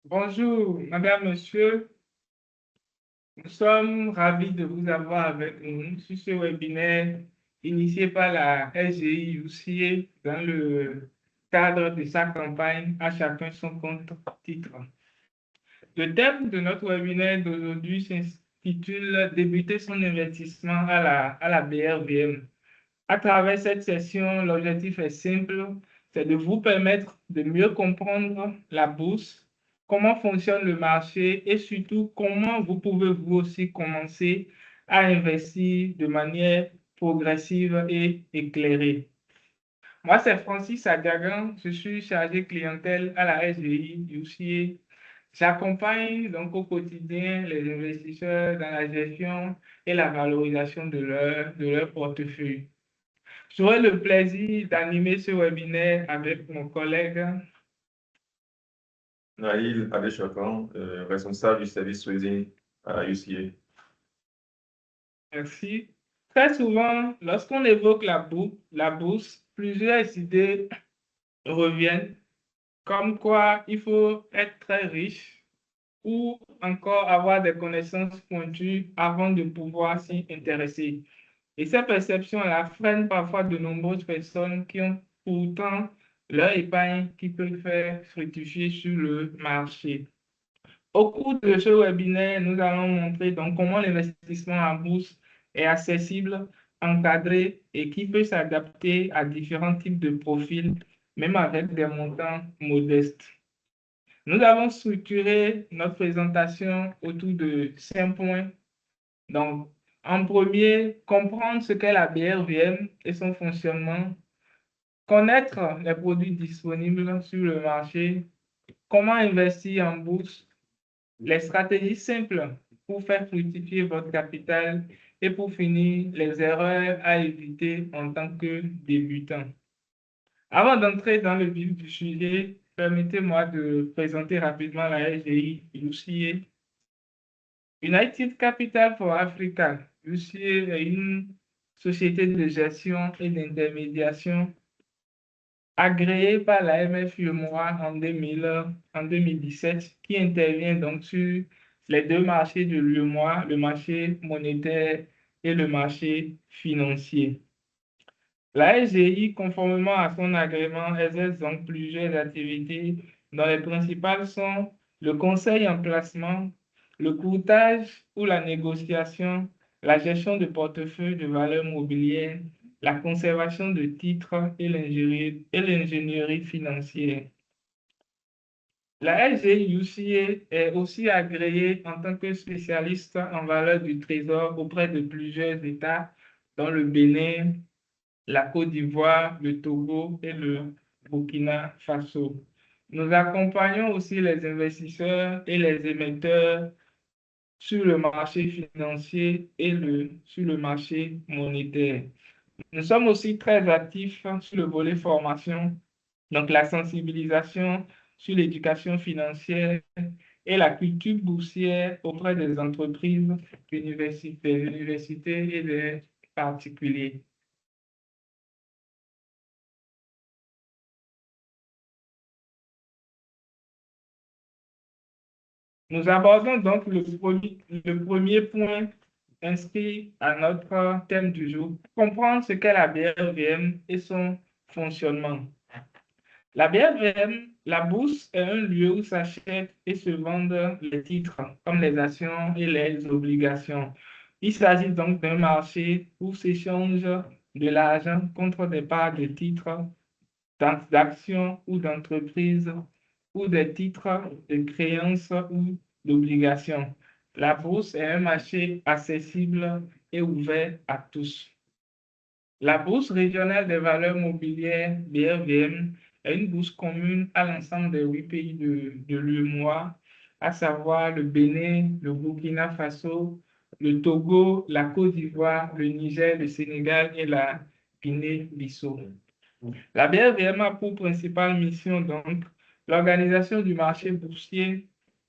Bonjour, madame, monsieur. Nous sommes ravis de vous avoir avec nous sur ce webinaire initié par la SGI UCA dans le cadre de sa campagne À chacun son compte titre. Le thème de notre webinaire d'aujourd'hui s'intitule Débuter son investissement à la BRVM. À travers cette session, l'objectif est simple, c'est de vous permettre de mieux comprendre la bourse, comment fonctionne le marché et surtout comment vous pouvez vous aussi commencer à investir de manière progressive et éclairée. Moi, c'est Francis Agagan, je suis chargé clientèle à la SGI UCA. J'accompagne donc au quotidien les investisseurs dans la gestion et la valorisation de leur portefeuille. J'aurai le plaisir d'animer ce webinaire avec mon collègue Naïl Adeshokan, responsable du service trading à UCA. Merci. Très souvent, lorsqu'on évoque la bourse, plusieurs idées reviennent, comme quoi il faut être très riche ou encore avoir des connaissances pointues avant de pouvoir s'y intéresser. Et ces perceptions-là freinent parfois de nombreuses personnes qui ont pourtant leur épargne qui peut faire fructifier sur le marché. Au cours de ce webinaire, nous allons montrer donc comment l'investissement en bourse est accessible, encadré et qui peut s'adapter à différents types de profils, même avec des montants modestes. Nous avons structuré notre présentation autour de 5 points. Donc, en premier, comprendre ce qu'est la BRVM et son fonctionnement, connaître les produits disponibles sur le marché, comment investir en bourse, les stratégies simples pour faire fructifier votre capital et pour finir, les erreurs à éviter en tant que débutant. Avant d'entrer dans le vif du sujet, permettez-moi de présenter rapidement la SGI UCA. United Capital for Africa, UCA est une société de gestion et d'intermédiation agréée par la MFUMOA en 2017, qui intervient donc sur les deux marchés de l'UMOA, le marché monétaire et le marché financier. La SGI, conformément à son agrément, exerce donc plusieurs activités dont les principales sont le conseil en placement, le courtage ou la négociation, la gestion de portefeuilles de valeurs mobilières, la conservation de titres et l'ingénierie financière. La SGI UCA est aussi agréée en tant que spécialiste en valeur du trésor auprès de plusieurs États, dont le Bénin, la Côte d'Ivoire, le Togo et le Burkina Faso. Nous accompagnons aussi les investisseurs et les émetteurs sur le marché financier et sur le marché monétaire. Nous sommes aussi très actifs sur le volet formation, donc la sensibilisation sur l'éducation financière et la culture boursière auprès des entreprises, des universités et des particuliers. Nous abordons donc le premier point inscrit à notre thème du jour, comprendre ce qu'est la BRVM et son fonctionnement. La BRVM, la bourse, est un lieu où s'achètent et se vendent les titres, comme les actions et les obligations. Il s'agit donc d'un marché où s'échange de l'argent contre des parts de titres, d'actions ou d'entreprises ou des titres de créances ou d'obligations. La bourse est un marché accessible et ouvert à tous. La Bourse régionale des valeurs mobilières, BRVM, est une bourse commune à l'ensemble des 8 pays de l'UEMOA à savoir le Bénin, le Burkina Faso, le Togo, la Côte d'Ivoire, le Niger, le Sénégal et la Guinée-Bissau. La BRVM a pour principale mission donc l'organisation du marché boursier,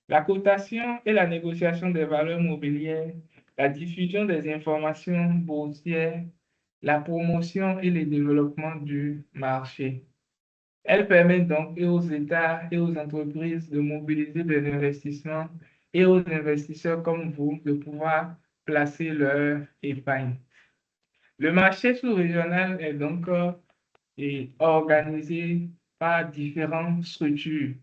la cotation et la négociation des valeurs mobilières, la diffusion des informations boursières, la promotion et le développement du marché. Elle permet donc et aux États et aux entreprises de mobiliser des investissements et aux investisseurs comme vous de pouvoir placer leur épargne. Le marché sous-régional est donc organisé par différentes structures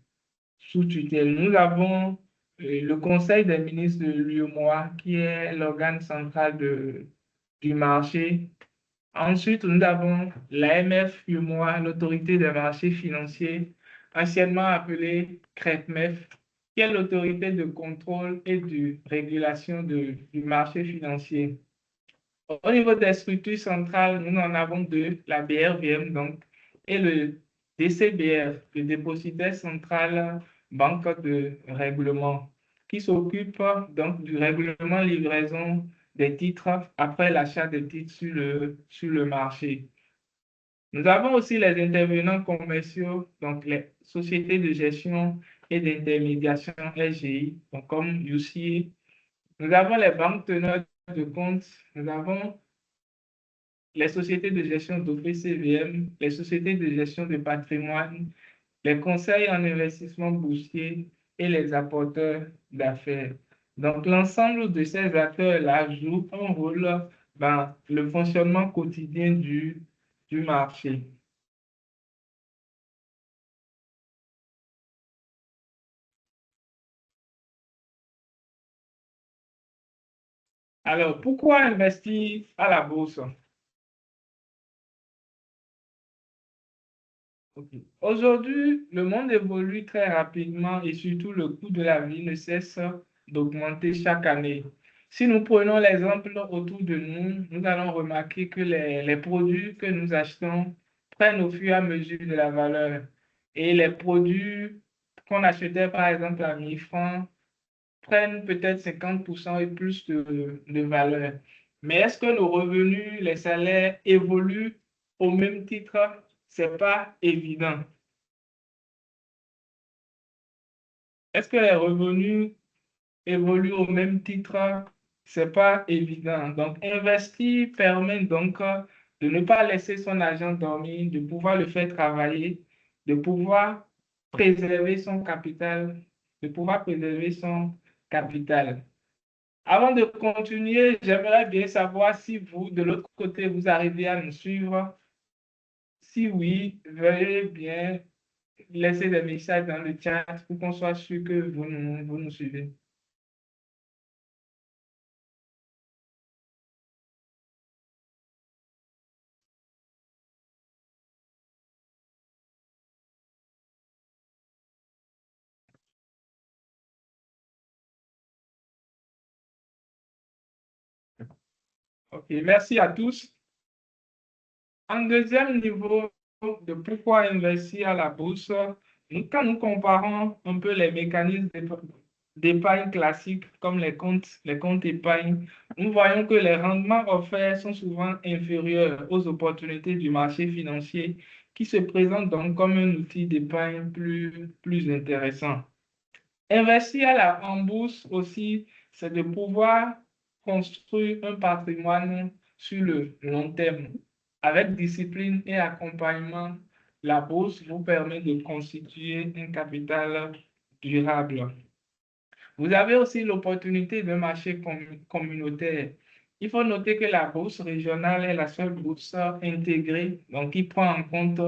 sous tutelle. Nous avons le Conseil des ministres de l'UEMOA, qui est l'organe central du marché. Ensuite, nous avons l'AMF UEMOA, l'autorité des marchés financiers, anciennement appelée CRECMEF, qui est l'autorité de contrôle et de régulation du marché financier. Au niveau des structures centrales, nous en avons deux, la BRVM donc, et le DCBR, le dépositaire central banque de règlement, qui s'occupe donc du règlement livraison des titres après l'achat des titres sur le marché. Nous avons aussi les intervenants commerciaux, donc les sociétés de gestion et d'intermédiation SGI, donc comme UCI. Nous avons les banques teneurs de compte, nous avons les sociétés de gestion d'OPCVM, les sociétés de gestion de patrimoine, les conseils en investissement boursier et les apporteurs d'affaires. Donc, l'ensemble de ces acteurs-là jouent un rôle dans le fonctionnement quotidien du marché. Alors, pourquoi investir à la bourse? Okay. Aujourd'hui, le monde évolue très rapidement et surtout le coût de la vie ne cesse d'augmenter chaque année. Si nous prenons l'exemple autour de nous, nous allons remarquer que les produits que nous achetons prennent au fur et à mesure de la valeur. Et les produits qu'on achetait par exemple à 1000 francs prennent peut-être 50% et plus de valeur. Mais est-ce que nos revenus, les salaires évoluent au même titre? C'est pas évident. Est-ce que les revenus évoluent au même titre? C'est pas évident. Donc, investir permet donc de ne pas laisser son argent dormir, de pouvoir le faire travailler, de pouvoir préserver son capital, de pouvoir préserver son capital. Avant de continuer, j'aimerais bien savoir si vous, de l'autre côté, vous arrivez à nous suivre. Si oui, veuillez bien laisser des messages dans le chat pour qu'on soit sûr que vous nous suivez. OK, merci à tous. En deuxième niveau de pourquoi investir à la bourse, quand nous comparons un peu les mécanismes d'épargne classiques comme les comptes épargne, nous voyons que les rendements offerts sont souvent inférieurs aux opportunités du marché financier qui se présentent donc comme un outil d'épargne plus intéressant. Investir en bourse aussi, c'est de pouvoir construire un patrimoine sur le long terme. Avec discipline et accompagnement, la bourse vous permet de constituer un capital durable. Vous avez aussi l'opportunité d'un marché communautaire. Il faut noter que la bourse régionale est la seule bourse intégrée, donc qui prend en compte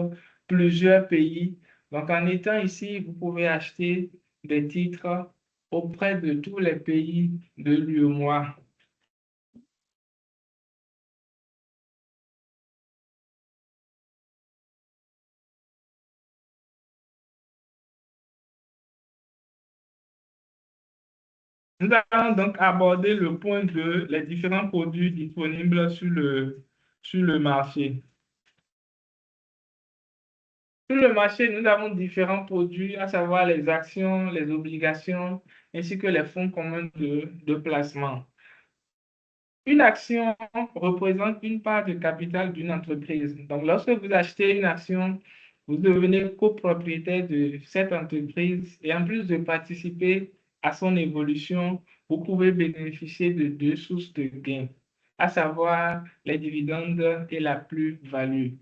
plusieurs pays. Donc en étant ici, vous pouvez acheter des titres auprès de tous les pays de l'UEMOA. Nous allons donc aborder le point de les différents produits disponibles sur le marché. Sur le marché, nous avons différents produits, à savoir les actions, les obligations, ainsi que les fonds communs de placement. Une action représente une part du capital d'une entreprise. Donc, lorsque vous achetez une action, vous devenez copropriétaire de cette entreprise et en plus de participer à son évolution, vous pouvez bénéficier de deux sources de gains, à savoir les dividendes et la plus-value.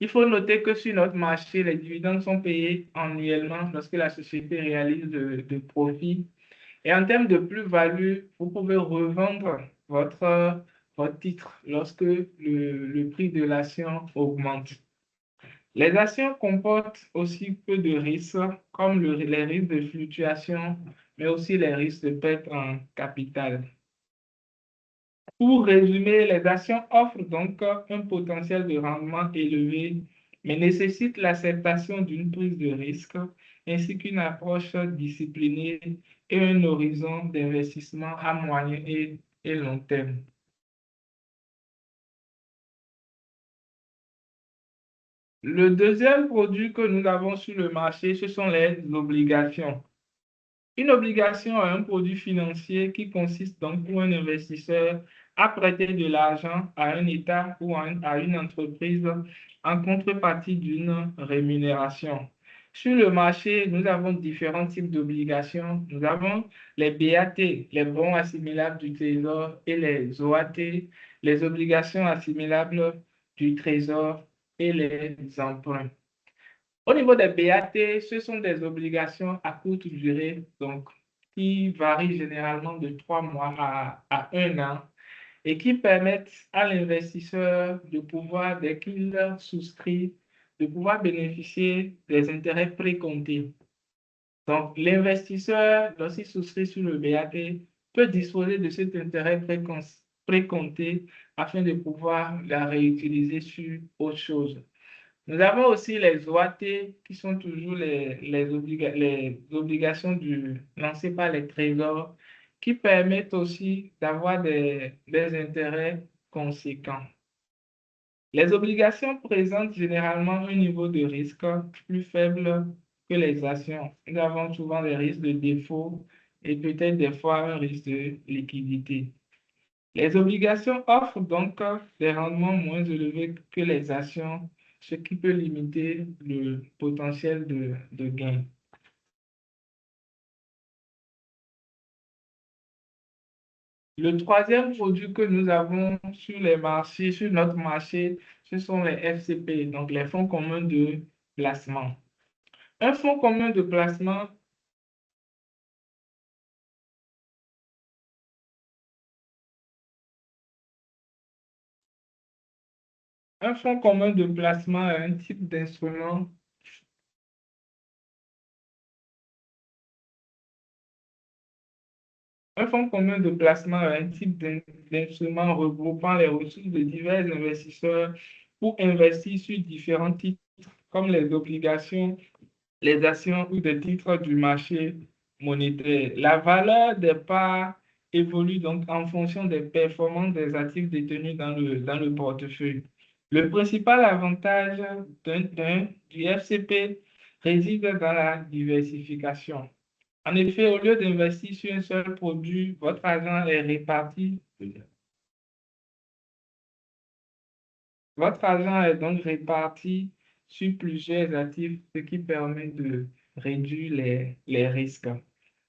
Il faut noter que sur notre marché, les dividendes sont payés annuellement lorsque la société réalise de profits. Et en termes de plus-value, vous pouvez revendre votre titre lorsque le prix de l'action augmente. Les actions comportent aussi peu de risques, comme les risques de fluctuation, mais aussi les risques de perte en capital. Pour résumer, les actions offrent donc un potentiel de rendement élevé, mais nécessitent l'acceptation d'une prise de risque ainsi qu'une approche disciplinée et un horizon d'investissement à moyen et long terme. Le deuxième produit que nous avons sur le marché, ce sont les obligations. Une obligation est un produit financier qui consiste donc pour un investisseur à prêter de l'argent à un État ou à une entreprise en contrepartie d'une rémunération. Sur le marché, nous avons différents types d'obligations. Nous avons les BAT, les bons assimilables du Trésor, et les OAT, les obligations assimilables du Trésor et les emprunts. Au niveau des BAT, ce sont des obligations à courte durée, donc qui varient généralement de 3 mois à 1 an et qui permettent à l'investisseur de pouvoir, dès qu'il souscrit, de pouvoir bénéficier des intérêts précomptés. Donc, l'investisseur, lorsqu'il souscrit sur le BAT, peut disposer de cet intérêt précompté afin de pouvoir la réutiliser sur autre chose. Nous avons aussi les OAT qui sont toujours les obligations lancées par les trésors qui permettent aussi d'avoir des intérêts conséquents. Les obligations présentent généralement un niveau de risque plus faible que les actions. Nous avons souvent des risques de défaut et peut-être des fois un risque de liquidité. Les obligations offrent donc des rendements moins élevés que les actions, ce qui peut limiter le potentiel de gain. Le troisième produit que nous avons sur les marchés, sur notre marché, ce sont les FCP, donc les fonds communs de placement. Un fonds commun de placement Un fonds commun de placement est un type d'instrument. Un fonds commun de placement est un type d'instrument regroupant les ressources de divers investisseurs pour investir sur différents titres comme les obligations, les actions ou des titres du marché monétaire. La valeur des parts évolue donc en fonction des performances des actifs détenus dans le portefeuille. Le principal avantage du FCP réside dans la diversification. En effet, au lieu d'investir sur un seul produit, votre argent est réparti. Votre argent est donc réparti sur plusieurs actifs, ce qui permet de réduire les risques.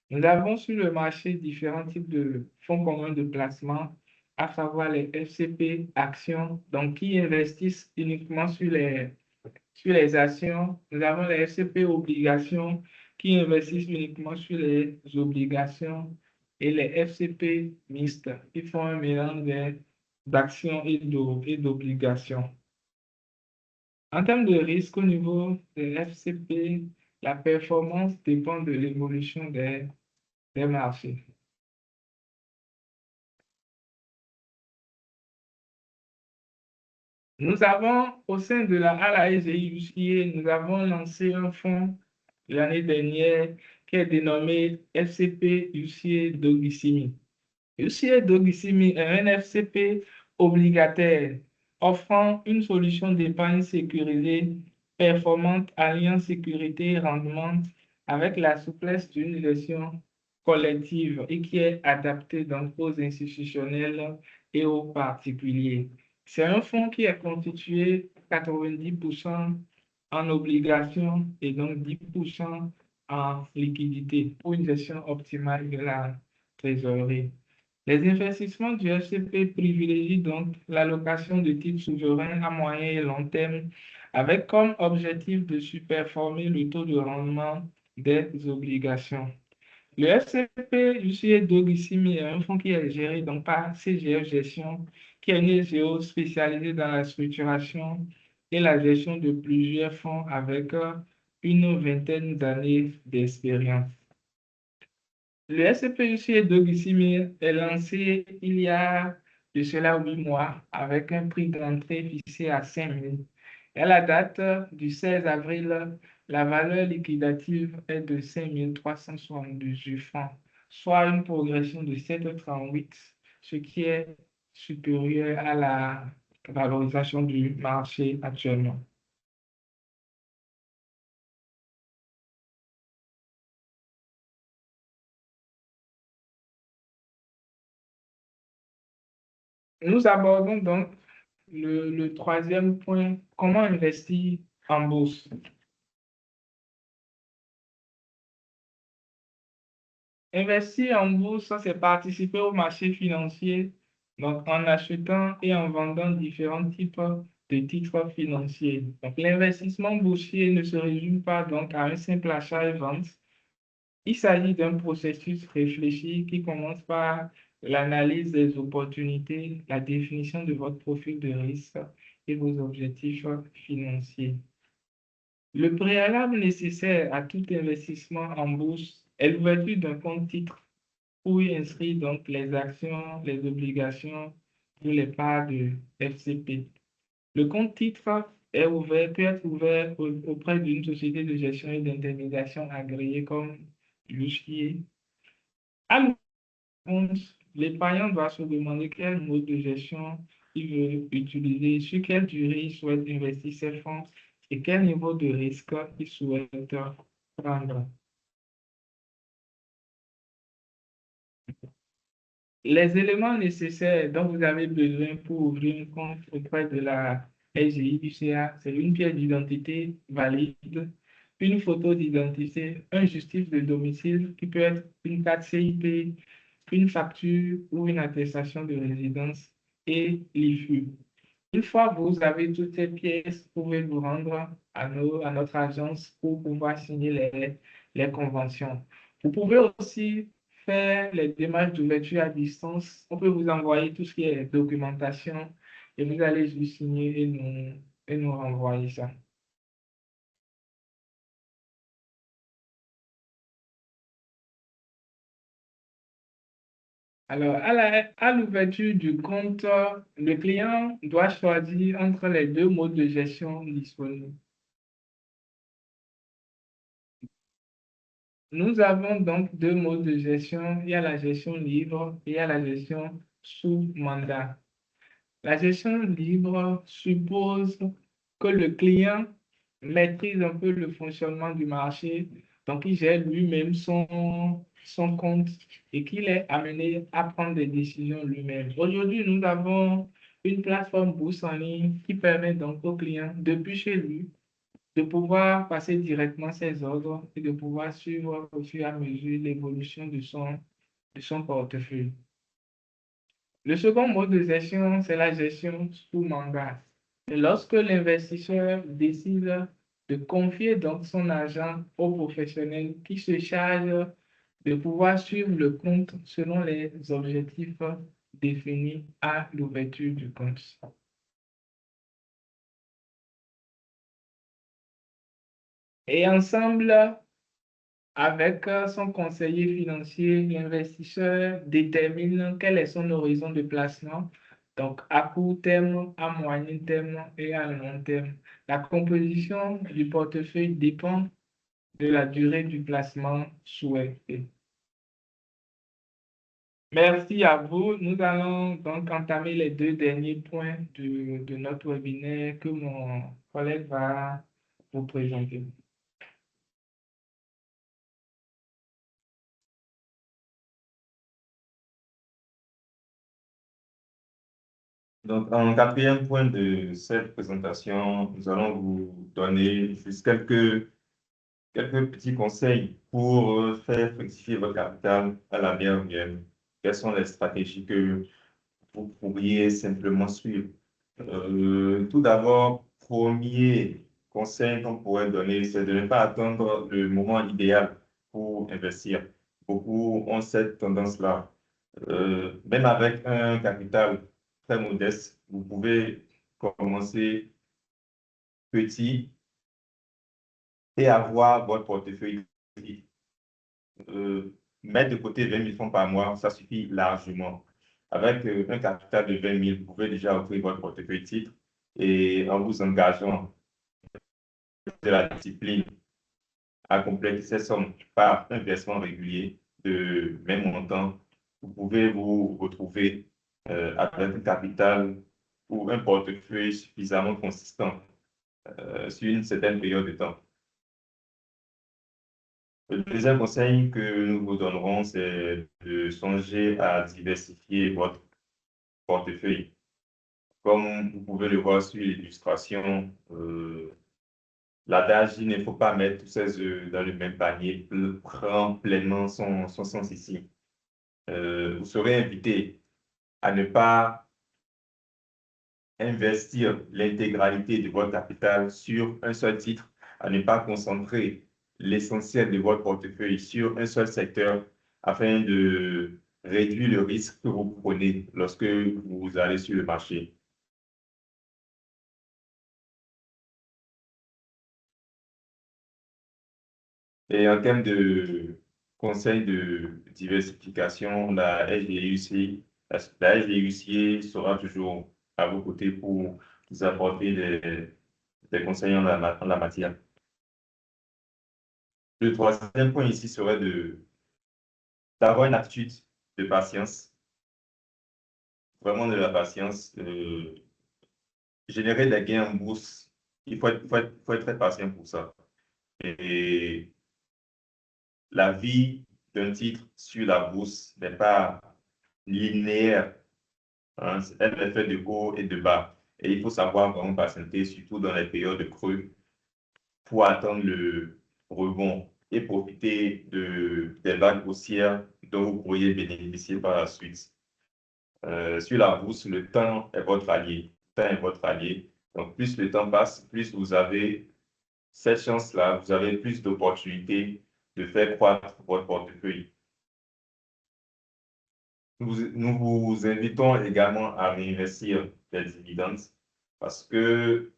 Nous avons sur le marché différents types de fonds communs de placement, à savoir les FCP actions, donc qui investissent uniquement sur les actions. Nous avons les FCP obligations qui investissent uniquement sur les obligations et les FCP mixtes qui font un mélange d'actions et d'obligations. En termes de risque au niveau des FCP, la performance dépend de l'évolution des marchés. Nous avons, au sein de à la SGI, nous avons lancé un fonds l'année dernière qui est dénommé FCP UCA Dogissimi. UCA Dogissimi est un FCP obligataire offrant une solution d'épargne sécurisée, performante, alliant sécurité et rendement avec la souplesse d'une gestion collective et qui est adapté donc aux institutionnels et aux particuliers. C'est un fonds qui est constitué 90% en obligations et donc 10% en liquidité pour une gestion optimale de la trésorerie. Les investissements du FCP privilégient donc l'allocation de titres souverains à moyen et long terme avec comme objectif de superformer le taux de rendement des obligations. Le FCP Jussier Dogissimi est un fonds qui est géré donc par CGF Gestion, qui est une SGO spécialisée dans la structuration et la gestion de plusieurs fonds avec une vingtaine d'années d'expérience. Le SCP Jussier Dogissimi est lancé il y a de cela 8 mois avec un prix d'entrée fixé à 5 000. Et à la date du 16 avril, la valeur liquidative est de 5 378 francs, soit une progression de 7,38, ce qui est supérieur à la valorisation du marché actuellement. Nous abordons donc le troisième point, comment investir en bourse. Investir en bourse, ça, c'est participer au marché financier, donc en achetant et en vendant différents types de titres financiers. Donc, l'investissement boursier ne se résume pas donc à un simple achat et vente. Il s'agit d'un processus réfléchi qui commence par l'analyse des opportunités, la définition de votre profil de risque et vos objectifs financiers. Le préalable nécessaire à tout investissement en bourse est l'ouverture d'un compte titre où il inscrit donc les actions, les obligations ou les parts de FCP. Le compte titre peut être ouvert auprès d'une société de gestion et d'intermédiation agréée comme Luchier. À l'ouverture, l'épargnant doit se demander quel mode de gestion il veut utiliser, sur quelle durée il souhaite investir ses fonds et quel niveau de risque il souhaite prendre. Les éléments nécessaires dont vous avez besoin pour ouvrir un compte auprès de la SGI du CA, c'est une pièce d'identité valide, une photo d'identité, un justif de domicile qui peut être une carte CIP, une facture ou une attestation de résidence et l'IFU. Une fois que vous avez toutes ces pièces, vous pouvez vous rendre à notre agence pour pouvoir signer les conventions. Vous pouvez aussi faire les démarches d'ouverture à distance. On peut vous envoyer tout ce qui est documentation et vous allez juste signer et nous renvoyer ça. Alors, à l'ouverture du compte, le client doit choisir entre les deux modes de gestion disponibles. Nous avons donc deux modes de gestion. Il y a la gestion libre et il y a la gestion sous mandat. La gestion libre suppose que le client maîtrise un peu le fonctionnement du marché, donc il gère lui-même son compte et qu'il est amené à prendre des décisions lui-même. Aujourd'hui, nous avons une plateforme bourse en ligne qui permet donc au client, depuis chez lui, de pouvoir passer directement ses ordres et de pouvoir suivre au fur et à mesure l'évolution de son portefeuille. Le second mode de gestion, c'est la gestion sous mandat. Et lorsque l'investisseur décide de confier donc son argent au professionnel qui se charge de pouvoir suivre le compte selon les objectifs définis à l'ouverture du compte. Et ensemble, avec son conseiller financier, l'investisseur détermine quel est son horizon de placement, donc à court terme, à moyen terme et à long terme. La composition du portefeuille dépend de la durée du placement souhaité. Merci à vous. Nous allons donc entamer les deux derniers points de notre webinaire que mon collègue va vous présenter. Donc, en quatrième point de cette présentation, nous allons vous donner juste quelques petits conseils pour faire fructifier votre capital à la meilleure mienne. Quelles sont les stratégies que vous pourriez simplement suivre? Tout d'abord, premier conseil qu'on pourrait donner, c'est de ne pas attendre le moment idéal pour investir. Beaucoup ont cette tendance-là. Même avec un capital très modeste, vous pouvez commencer petit et avoir votre portefeuille. Euh, Mettre de côté 20 000 francs par mois, ça suffit largement. Avec un capital de 20 000, vous pouvez déjà offrir votre portefeuille titre et en vous engageant de la discipline à compléter ces sommes par un versement régulier de même montant, vous pouvez vous retrouver avec un capital ou un portefeuille suffisamment consistant sur une certaine période de temps. Le deuxième conseil que nous vous donnerons, c'est de songer à diversifier votre portefeuille. Comme vous pouvez le voir sur l'illustration, l'adage, il ne faut pas mettre tous ses œufs dans le même panier, prend pleinement son sens ici. Vous serez invité à ne pas investir l'intégralité de votre capital sur un seul titre, à ne pas concentrer l'essentiel de votre portefeuille sur un seul secteur afin de réduire le risque que vous prenez lorsque vous allez sur le marché. Et en termes de conseils de diversification, la SGUC sera toujours à vos côtés pour vous apporter des conseils en la matière. Le troisième point ici serait d'avoir une attitude de patience, vraiment de la patience. Générer des gains en bourse, faut être très patient pour ça. Et la vie d'un titre sur la bourse n'est pas linéaire, hein. Elle est faite de haut et de bas. Et il faut savoir vraiment patienter, surtout dans les périodes de creux, pour attendre le rebond et profiter des vagues haussières dont vous pourriez bénéficier par la suite. Sur la bourse, le temps est votre allié. Le temps est votre allié. Donc, plus le temps passe, plus vous avez cette chance-là, vous avez plus d'opportunités de faire croître votre portefeuille. Nous vous invitons également à réinvestir les dividendes parce que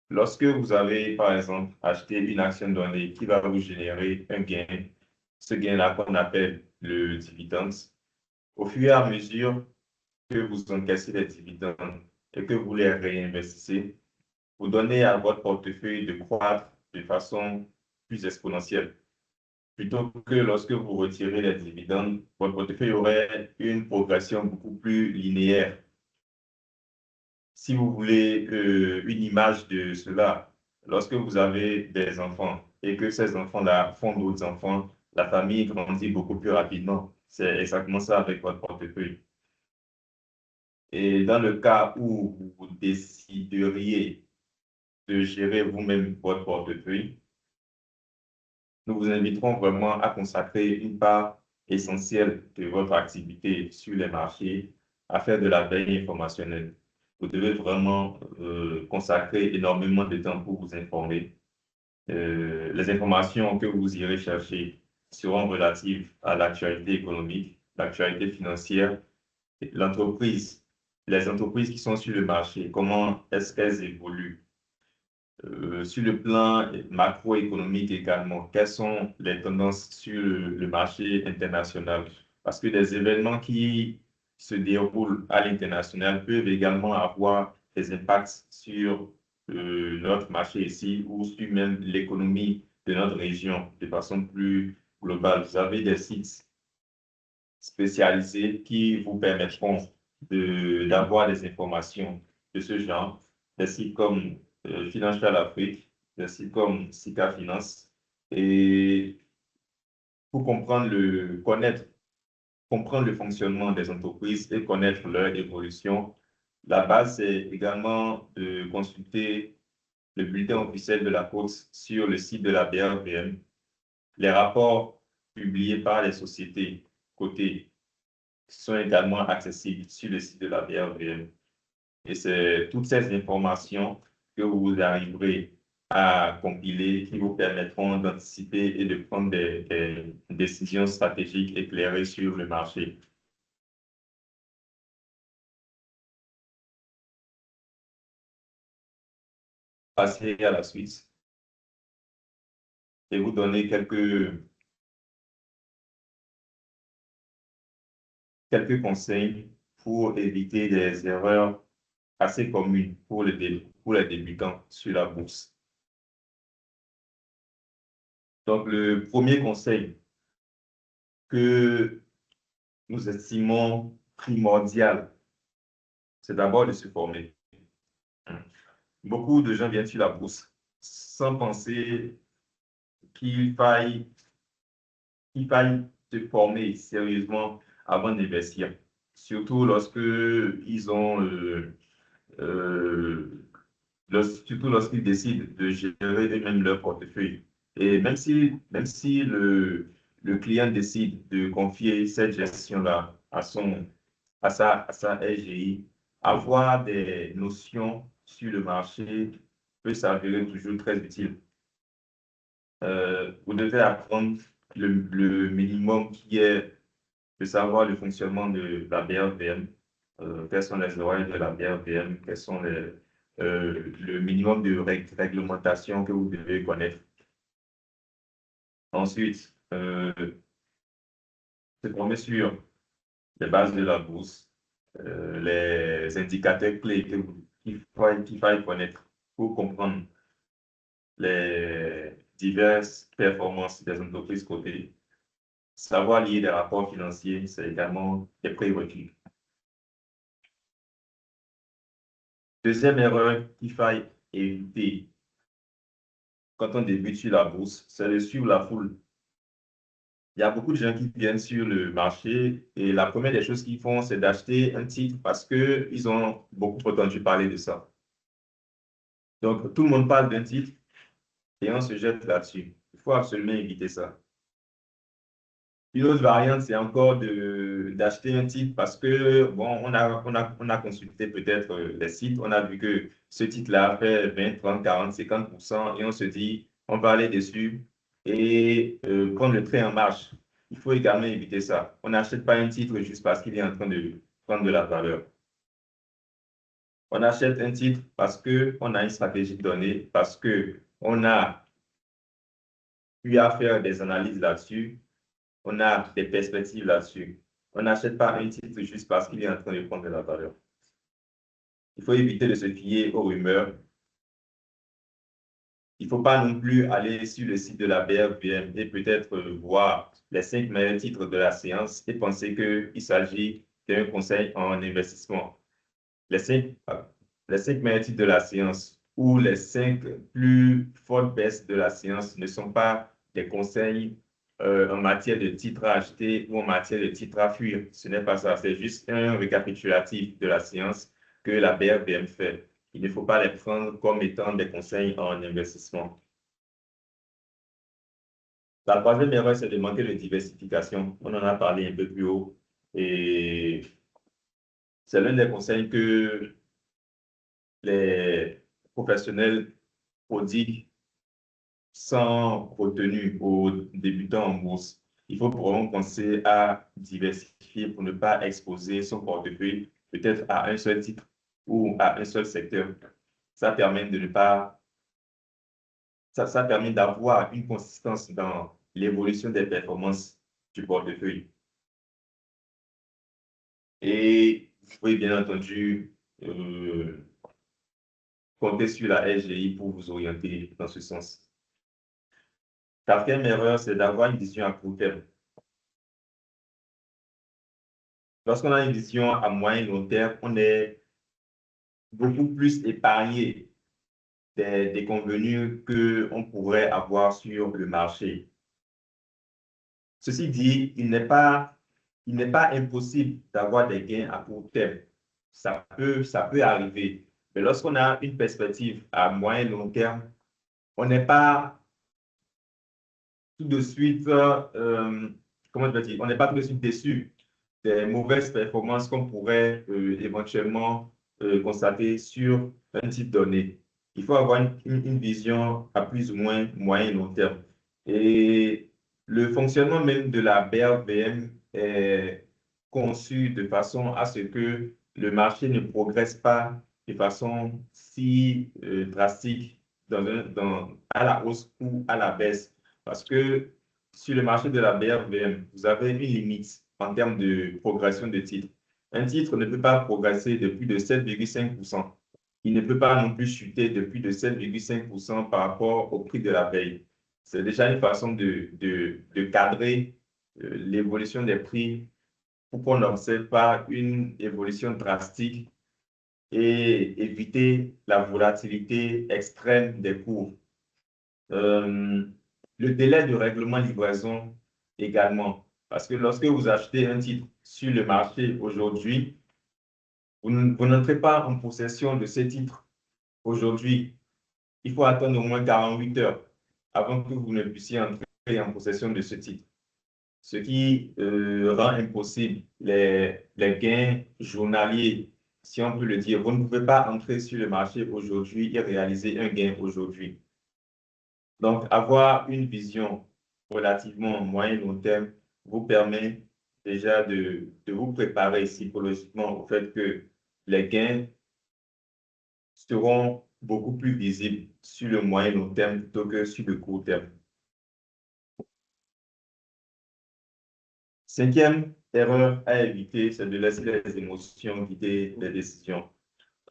lorsque vous avez, par exemple, acheté une action donnée qui va vous générer un gain, ce gain-là qu'on appelle le dividende, au fur et à mesure que vous encaissez les dividendes et que vous les réinvestissez, vous donnez à votre portefeuille de croître de façon plus exponentielle. Plutôt que lorsque vous retirez les dividendes, votre portefeuille aurait une progression beaucoup plus linéaire. Si vous voulez une image de cela, lorsque vous avez des enfants et que ces enfants-là font d'autres enfants, la famille grandit beaucoup plus rapidement. C'est exactement ça avec votre portefeuille. Et dans le cas où vous décideriez de gérer vous-même votre portefeuille, nous vous inviterons vraiment à consacrer une part essentielle de votre activité sur les marchés à faire de la veille informationnelle. Vous devez vraiment consacrer énormément de temps pour vous informer. Les informations que vous irez chercher seront relatives à l'actualité économique, l'actualité financière, l'entreprise, les entreprises qui sont sur le marché, comment est-ce qu'elles évoluent. Sur le plan macroéconomique également, quelles sont les tendances sur le marché international? Parce que des événements qui se déroulent à l'international peuvent également avoir des impacts sur notre marché ici ou sur même l'économie de notre région de façon plus globale. Vous avez des sites spécialisés qui vous permettront d'avoir des informations de ce genre, des sites comme Financial Afrique, des sites comme Sika Finance, et pour comprendre le fonctionnement des entreprises et connaître leur évolution, La base, c'est également de consulter le bulletin officiel de la course sur le site de la BRVM, les rapports publiés par les sociétés cotées sont également accessibles sur le site de la BRVM. Et c'est toutes ces informations que vous arriverez à compiler qui vous permettront d'anticiper et de prendre des décisions stratégiques éclairées sur le marché. Passer à la suite et vous donner quelques conseils pour éviter des erreurs assez communes pour les débutants sur la bourse. Donc, le premier conseil que nous estimons primordial, c'est d'abord de se former. Beaucoup de gens viennent sur la bourse sans penser qu'il faille, qu'il faille se former sérieusement avant d'investir, surtout lorsque ils ont euh, surtout lorsqu'ils décident de gérer eux-mêmes leur portefeuille. Et même si le client décide de confier cette gestion-là à sa SGI, avoir des notions sur le marché peut s'avérer toujours très utile. Vous devez apprendre le minimum qui est de savoir le fonctionnement de la BRVM, quelles sont les horaires de la BRVM, quels sont le minimum de réglementation que vous devez connaître. Ensuite, se former sur les bases de la bourse, les indicateurs clés qu'il faille connaître pour comprendre les diverses performances des entreprises cotées. Savoir lier des rapports financiers, c'est également des prérequis. Deuxième erreur qu'il faille éviter quand on débute sur la bourse, c'est de suivre la foule. Il y a beaucoup de gens qui viennent sur le marché et la première des choses qu'ils font, c'est d'acheter un titre parce qu'ils ont beaucoup entendu parler de ça. Donc, tout le monde parle d'un titre et on se jette là-dessus. Il faut absolument éviter ça. Une autre variante, c'est encore d'acheter un titre parce que, bon, on a consulté peut-être les sites, on a vu que ce titre-là fait 20, 30, 40, 50% et on se dit, on va aller dessus et prendre le train en marche. Il faut également éviter ça. On n'achète pas un titre juste parce qu'il est en train de prendre de la valeur. On achète un titre parce qu'on a une stratégie donnée, parce qu'on a eu à faire des analyses là-dessus, on a des perspectives là-dessus. On n'achète pas un titre juste parce qu'il est en train de prendre de la valeur. Il faut éviter de se fier aux rumeurs. Il ne faut pas non plus aller sur le site de la BRVM et peut-être voir les 5 meilleurs titres de la séance et penser qu'il s'agit d'un conseil en investissement. Les 5 meilleurs titres de la séance ou les 5 plus fortes baisses de la séance ne sont pas des conseils en matière de titres à acheter ou en matière de titres à fuir. Ce n'est pas ça, c'est juste un récapitulatif de la séance que la BRVM fait. Il ne faut pas les prendre comme étant des conseils en investissement. La troisième erreur, c'est de manquer de diversification. On en a parlé un peu plus haut et c'est l'un des conseils que les professionnels prodiguent sans retenue aux débutants en bourse. Il faut vraiment penser à diversifier pour ne pas exposer son portefeuille peut-être à un seul titre ou à un seul secteur. Ça permet de ne pas, ça permet d'avoir une consistance dans l'évolution des performances du portefeuille. Et vous pouvez bien entendu compter sur la SGI pour vous orienter dans ce sens. Quatrième erreur, c'est d'avoir une vision à court terme. Lorsqu'on a une vision à moyen et long terme, on est beaucoup plus épargné des déconvenues qu'on pourrait avoir sur le marché. Ceci dit, il n'est pas impossible d'avoir des gains à court terme. ça peut arriver. Mais lorsqu'on a une perspective à moyen et long terme, on n'est pas tout de suite, comment je vais dire, on n'est pas tout de suite déçu des mauvaises performances qu'on pourrait éventuellement constater sur un type donné. Il faut avoir une vision à plus ou moins moyen et long terme. Et le fonctionnement même de la BRVM est conçu de façon à ce que le marché ne progresse pas de façon si drastique à la hausse ou à la baisse. Parce que sur le marché de la BRVM, vous avez une limite en termes de progression de titres. Un titre ne peut pas progresser de plus de 7,5%. Il ne peut pas non plus chuter de plus de 7,5% par rapport au prix de la veille. C'est déjà une façon de cadrer l'évolution des prix pour qu'on n'observe pas une évolution drastique et éviter la volatilité extrême des cours. Le délai de règlement livraison également. Parce que lorsque vous achetez un titre sur le marché aujourd'hui, vous n'entrez pas en possession de ce titre aujourd'hui. Il faut attendre au moins 48 heures avant que vous ne puissiez entrer en possession de ce titre. Ce qui rend impossible les gains journaliers, si on peut le dire. Vous ne pouvez pas entrer sur le marché aujourd'hui et réaliser un gain aujourd'hui. Donc, avoir une vision relativement moyen long terme vous permet déjà de vous préparer psychologiquement au fait que les gains seront beaucoup plus visibles sur le moyen long terme plutôt que sur le court terme. Cinquième erreur à éviter, c'est de laisser les émotions guider les décisions.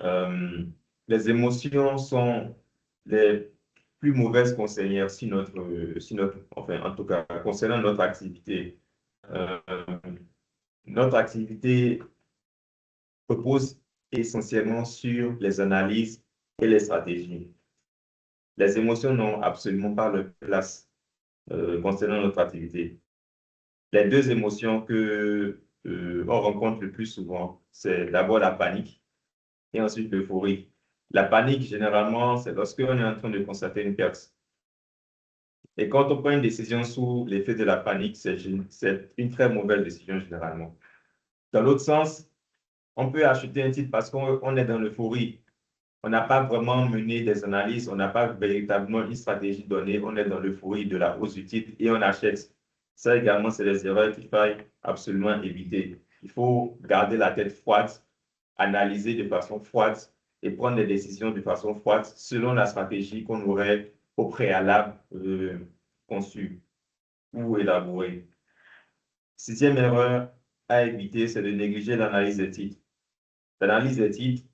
Les émotions sont les plus mauvaises conseillères enfin, en tout cas, concernant notre activité. Euh, notre activité repose essentiellement sur les analyses et les stratégies. Les émotions n'ont absolument pas leur place concernant notre activité. Les deux émotions que on rencontre le plus souvent, c'est d'abord la panique et ensuite l'euphorie. La panique, généralement, c'est lorsque on est en train de constater une perte. Et quand on prend une décision sous l'effet de la panique, c'est une très mauvaise décision généralement. Dans l'autre sens, on peut acheter un titre parce qu'on est dans l'euphorie. On n'a pas vraiment mené des analyses, on n'a pas véritablement une stratégie donnée, on est dans l'euphorie de la hausse du titre et on achète. Ça également, c'est des erreurs qu'il faut absolument éviter. Il faut garder la tête froide, analyser de façon froide et prendre des décisions de façon froide selon la stratégie qu'on aurait au préalable conçue ou élaborée. Sixième erreur à éviter, c'est de négliger l'analyse des titres. L'analyse des titres,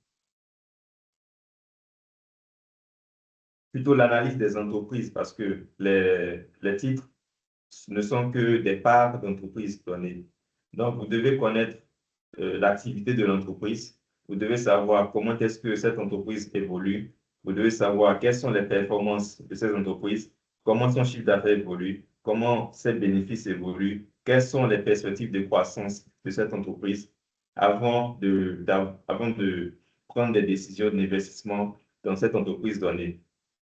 plutôt l'analyse des entreprises, parce que les titres ne sont que des parts d'entreprises données. Donc, vous devez connaître l'activité de l'entreprise. Vous devez savoir comment est-ce que cette entreprise évolue. Vous devez savoir quelles sont les performances de cette entreprise, comment son chiffre d'affaires évolue, comment ses bénéfices évoluent, quelles sont les perspectives de croissance de cette entreprise avant de prendre des décisions d'investissement dans cette entreprise donnée.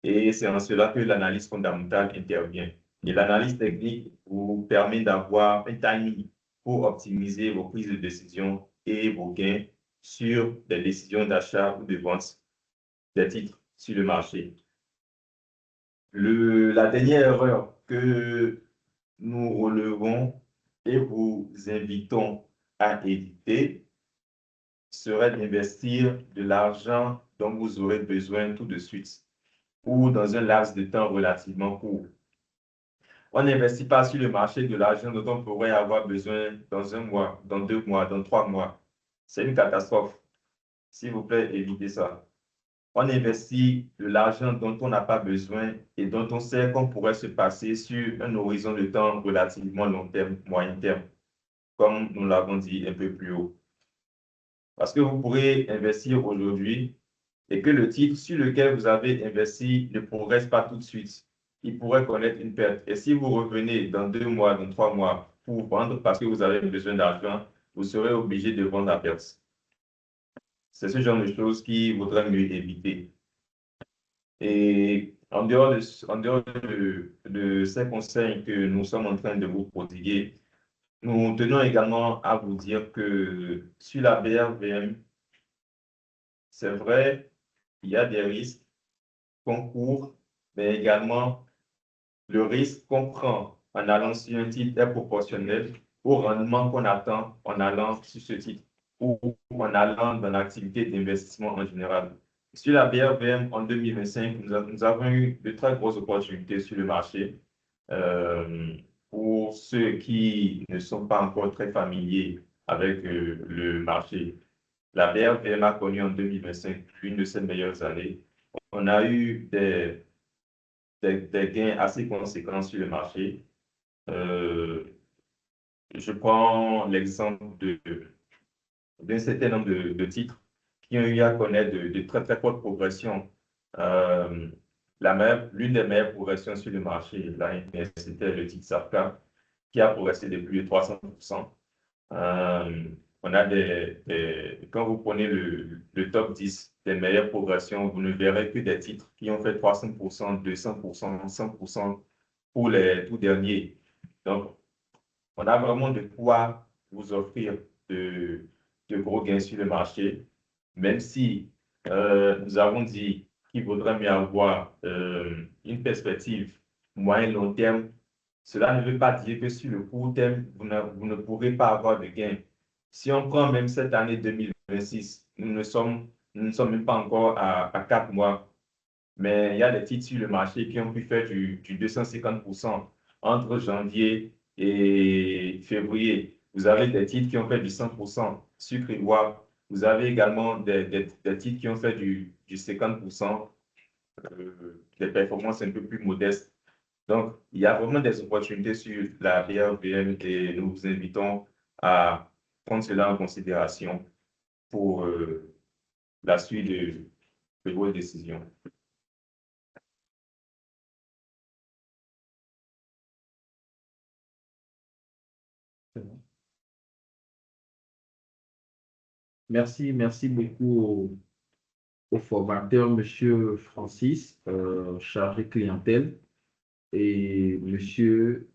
Et c'est en cela que l'analyse fondamentale intervient. Et l'analyse technique vous permet d'avoir un timing pour optimiser vos prises de décision et vos gains sur des décisions d'achat ou de vente des titres sur le marché. La dernière erreur que nous relevons et vous invitons à éviter serait d'investir de l'argent dont vous aurez besoin tout de suite ou dans un laps de temps relativement court. On n'investit pas sur le marché de l'argent dont on pourrait avoir besoin dans un mois, dans 2 mois, dans 3 mois. C'est une catastrophe. S'il vous plaît, évitez ça. On investit de l'argent dont on n'a pas besoin et dont on sait qu'on pourrait se passer sur un horizon de temps relativement long terme, moyen terme, comme nous l'avons dit un peu plus haut. Parce que vous pourrez investir aujourd'hui et que le titre sur lequel vous avez investi ne progresse pas tout de suite. Il pourrait connaître une perte. Et si vous revenez dans 2 mois, dans 3 mois pour vendre parce que vous avez besoin d'argent, vous serez obligé de vendre à perte. C'est ce genre de choses qu'il vaudrait mieux éviter. Et en dehors de ces conseils que nous sommes en train de vous prodiguer, nous tenons également à vous dire que sur la BRVM, c'est vrai, il y a des risques qu'on court, mais également le risque qu'on prend en allant sur un titre est proportionnel au rendement qu'on attend en allant sur ce titre ou en allant dans l'activité d'investissement en général. Sur la BRVM en 2025, nous avons eu de très grosses opportunités sur le marché. Euh, pour ceux qui ne sont pas encore très familiers avec le marché, la BRVM a connu en 2025 une de ses meilleures années. On a eu des gains assez conséquents sur le marché. Euh, je prends l'exemple d'un certain nombre de titres qui ont eu à connaître de très, très fortes progressions. Euh, L'une des meilleures progressions sur le marché l'année dernière, c'était le titre SAPCA, qui a progressé de plus de 300%. Euh, on a quand vous prenez le top 10 des meilleures progressions, vous ne verrez que des titres qui ont fait 300%, 200%, 100% pour les tout derniers. Donc, on a vraiment de quoi vous offrir de gros gains sur le marché, même si nous avons dit qu'il vaudrait mieux avoir une perspective moyen-long terme. Cela ne veut pas dire que sur le court terme, vous ne pourrez pas avoir de gains. Si on prend même cette année 2026, nous ne sommes même pas encore à 4 mois, mais il y a des titres sur le marché qui ont pu faire du 250% entre janvier et février. Vous avez des titres qui ont fait du 100% sucre et bois. Vous avez également des titres qui ont fait du 50%, des performances un peu plus modestes. Donc, il y a vraiment des opportunités sur la BRVM et nous vous invitons à prendre cela en considération pour la suite de vos décisions. Merci beaucoup au formateur, Monsieur Francis, chargé clientèle, et Monsieur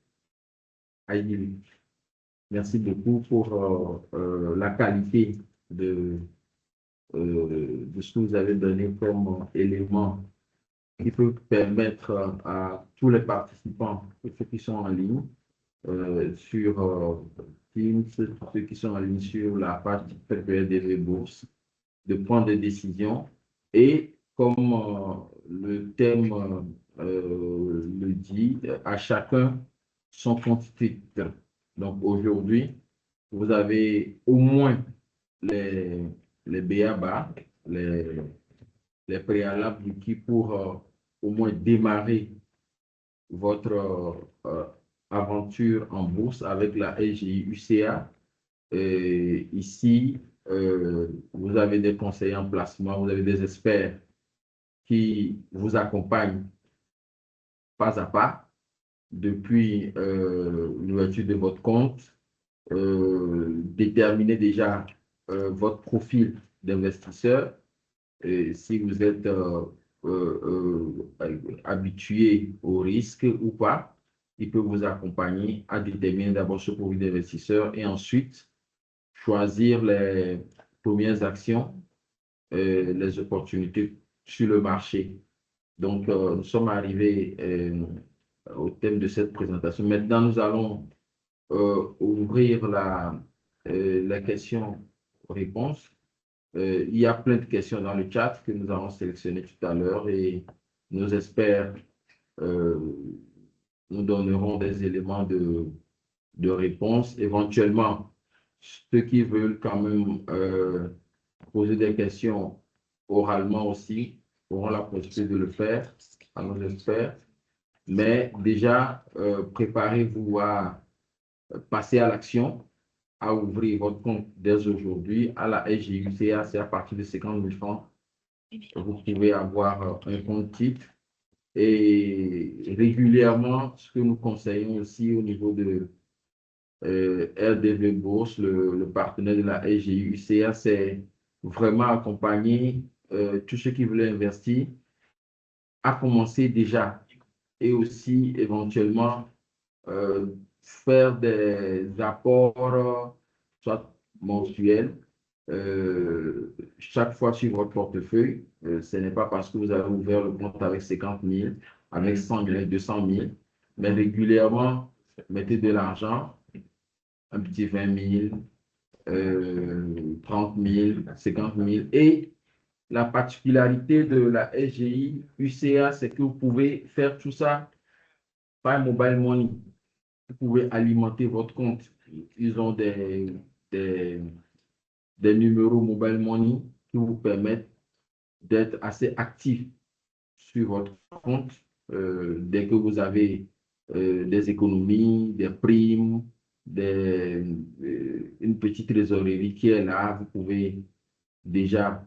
Aïdili. Merci beaucoup pour la qualité de ce que vous avez donné comme élément qui peut permettre à tous les participants, ceux qui sont en ligne, sur Teams, ceux qui sont en ligne sur la page PPRDV Bourse, de prendre des décisions. Et comme le thème le dit, à chacun son compte titre. Donc aujourd'hui, vous avez au moins les BABA, les préalables requis pour au moins démarrer votre aventure en bourse avec la SGI UCA. Ici, vous avez des conseillers en placement, vous avez des experts qui vous accompagnent pas à pas depuis l'ouverture de votre compte, déterminer déjà votre profil d'investisseur. Si vous êtes habitué au risque ou pas, il peut vous accompagner à déterminer d'abord ce profil d'investisseur et ensuite choisir les premières actions, les opportunités sur le marché. Donc, nous sommes arrivés au thème de cette présentation. Maintenant, nous allons ouvrir la question-réponse. Il y a plein de questions dans le chat que nous avons sélectionnées tout à l'heure et nos experts nous donneront des éléments de réponse. Éventuellement, ceux qui veulent quand même poser des questions oralement aussi auront la possibilité de le faire à nos experts. Mais déjà, préparez-vous à passer à l'action, à ouvrir votre compte dès aujourd'hui à la SGUCA, c'est à partir de 50 000 francs. Vous pouvez avoir un compte titre et régulièrement, ce que nous conseillons aussi au niveau de RDV Bourse, le partenaire de la SGUCA, c'est vraiment accompagner tous ceux qui veulent investir à commencer déjà et aussi éventuellement faire des apports, soit mensuels, chaque fois sur votre portefeuille. Ce n'est pas parce que vous avez ouvert le compte avec 50 000, avec 100 000, 200 000, mais régulièrement, mettez de l'argent, un petit 20 000, 30 000, 50 000. Et la particularité de la SGI UCA, c'est que vous pouvez faire tout ça par mobile money. Vous pouvez alimenter votre compte. Ils ont des, des numéros mobile money qui vous permettent d'être assez actif sur votre compte dès que vous avez des économies, des primes, une petite trésorerie qui est là. Vous pouvez déjà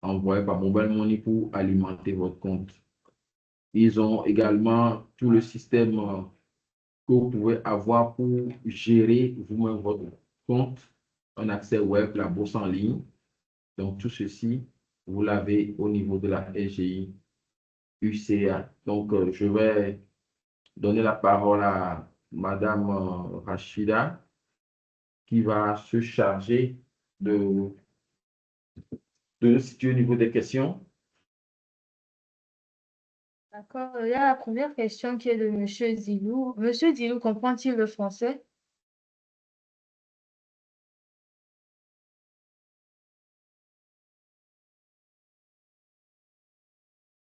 envoyer par mobile money pour alimenter votre compte. Ils ont également tout le système que vous pouvez avoir pour gérer vous-même votre compte, un accès web, la bourse en ligne. Donc, tout ceci, vous l'avez au niveau de la SGI UCA. Donc, je vais donner la parole à Madame Rachida qui va se charger de nous situer au niveau des questions. D'accord. Il y a la première question qui est de Monsieur Zilou. Monsieur Zilou, comprend-il le français?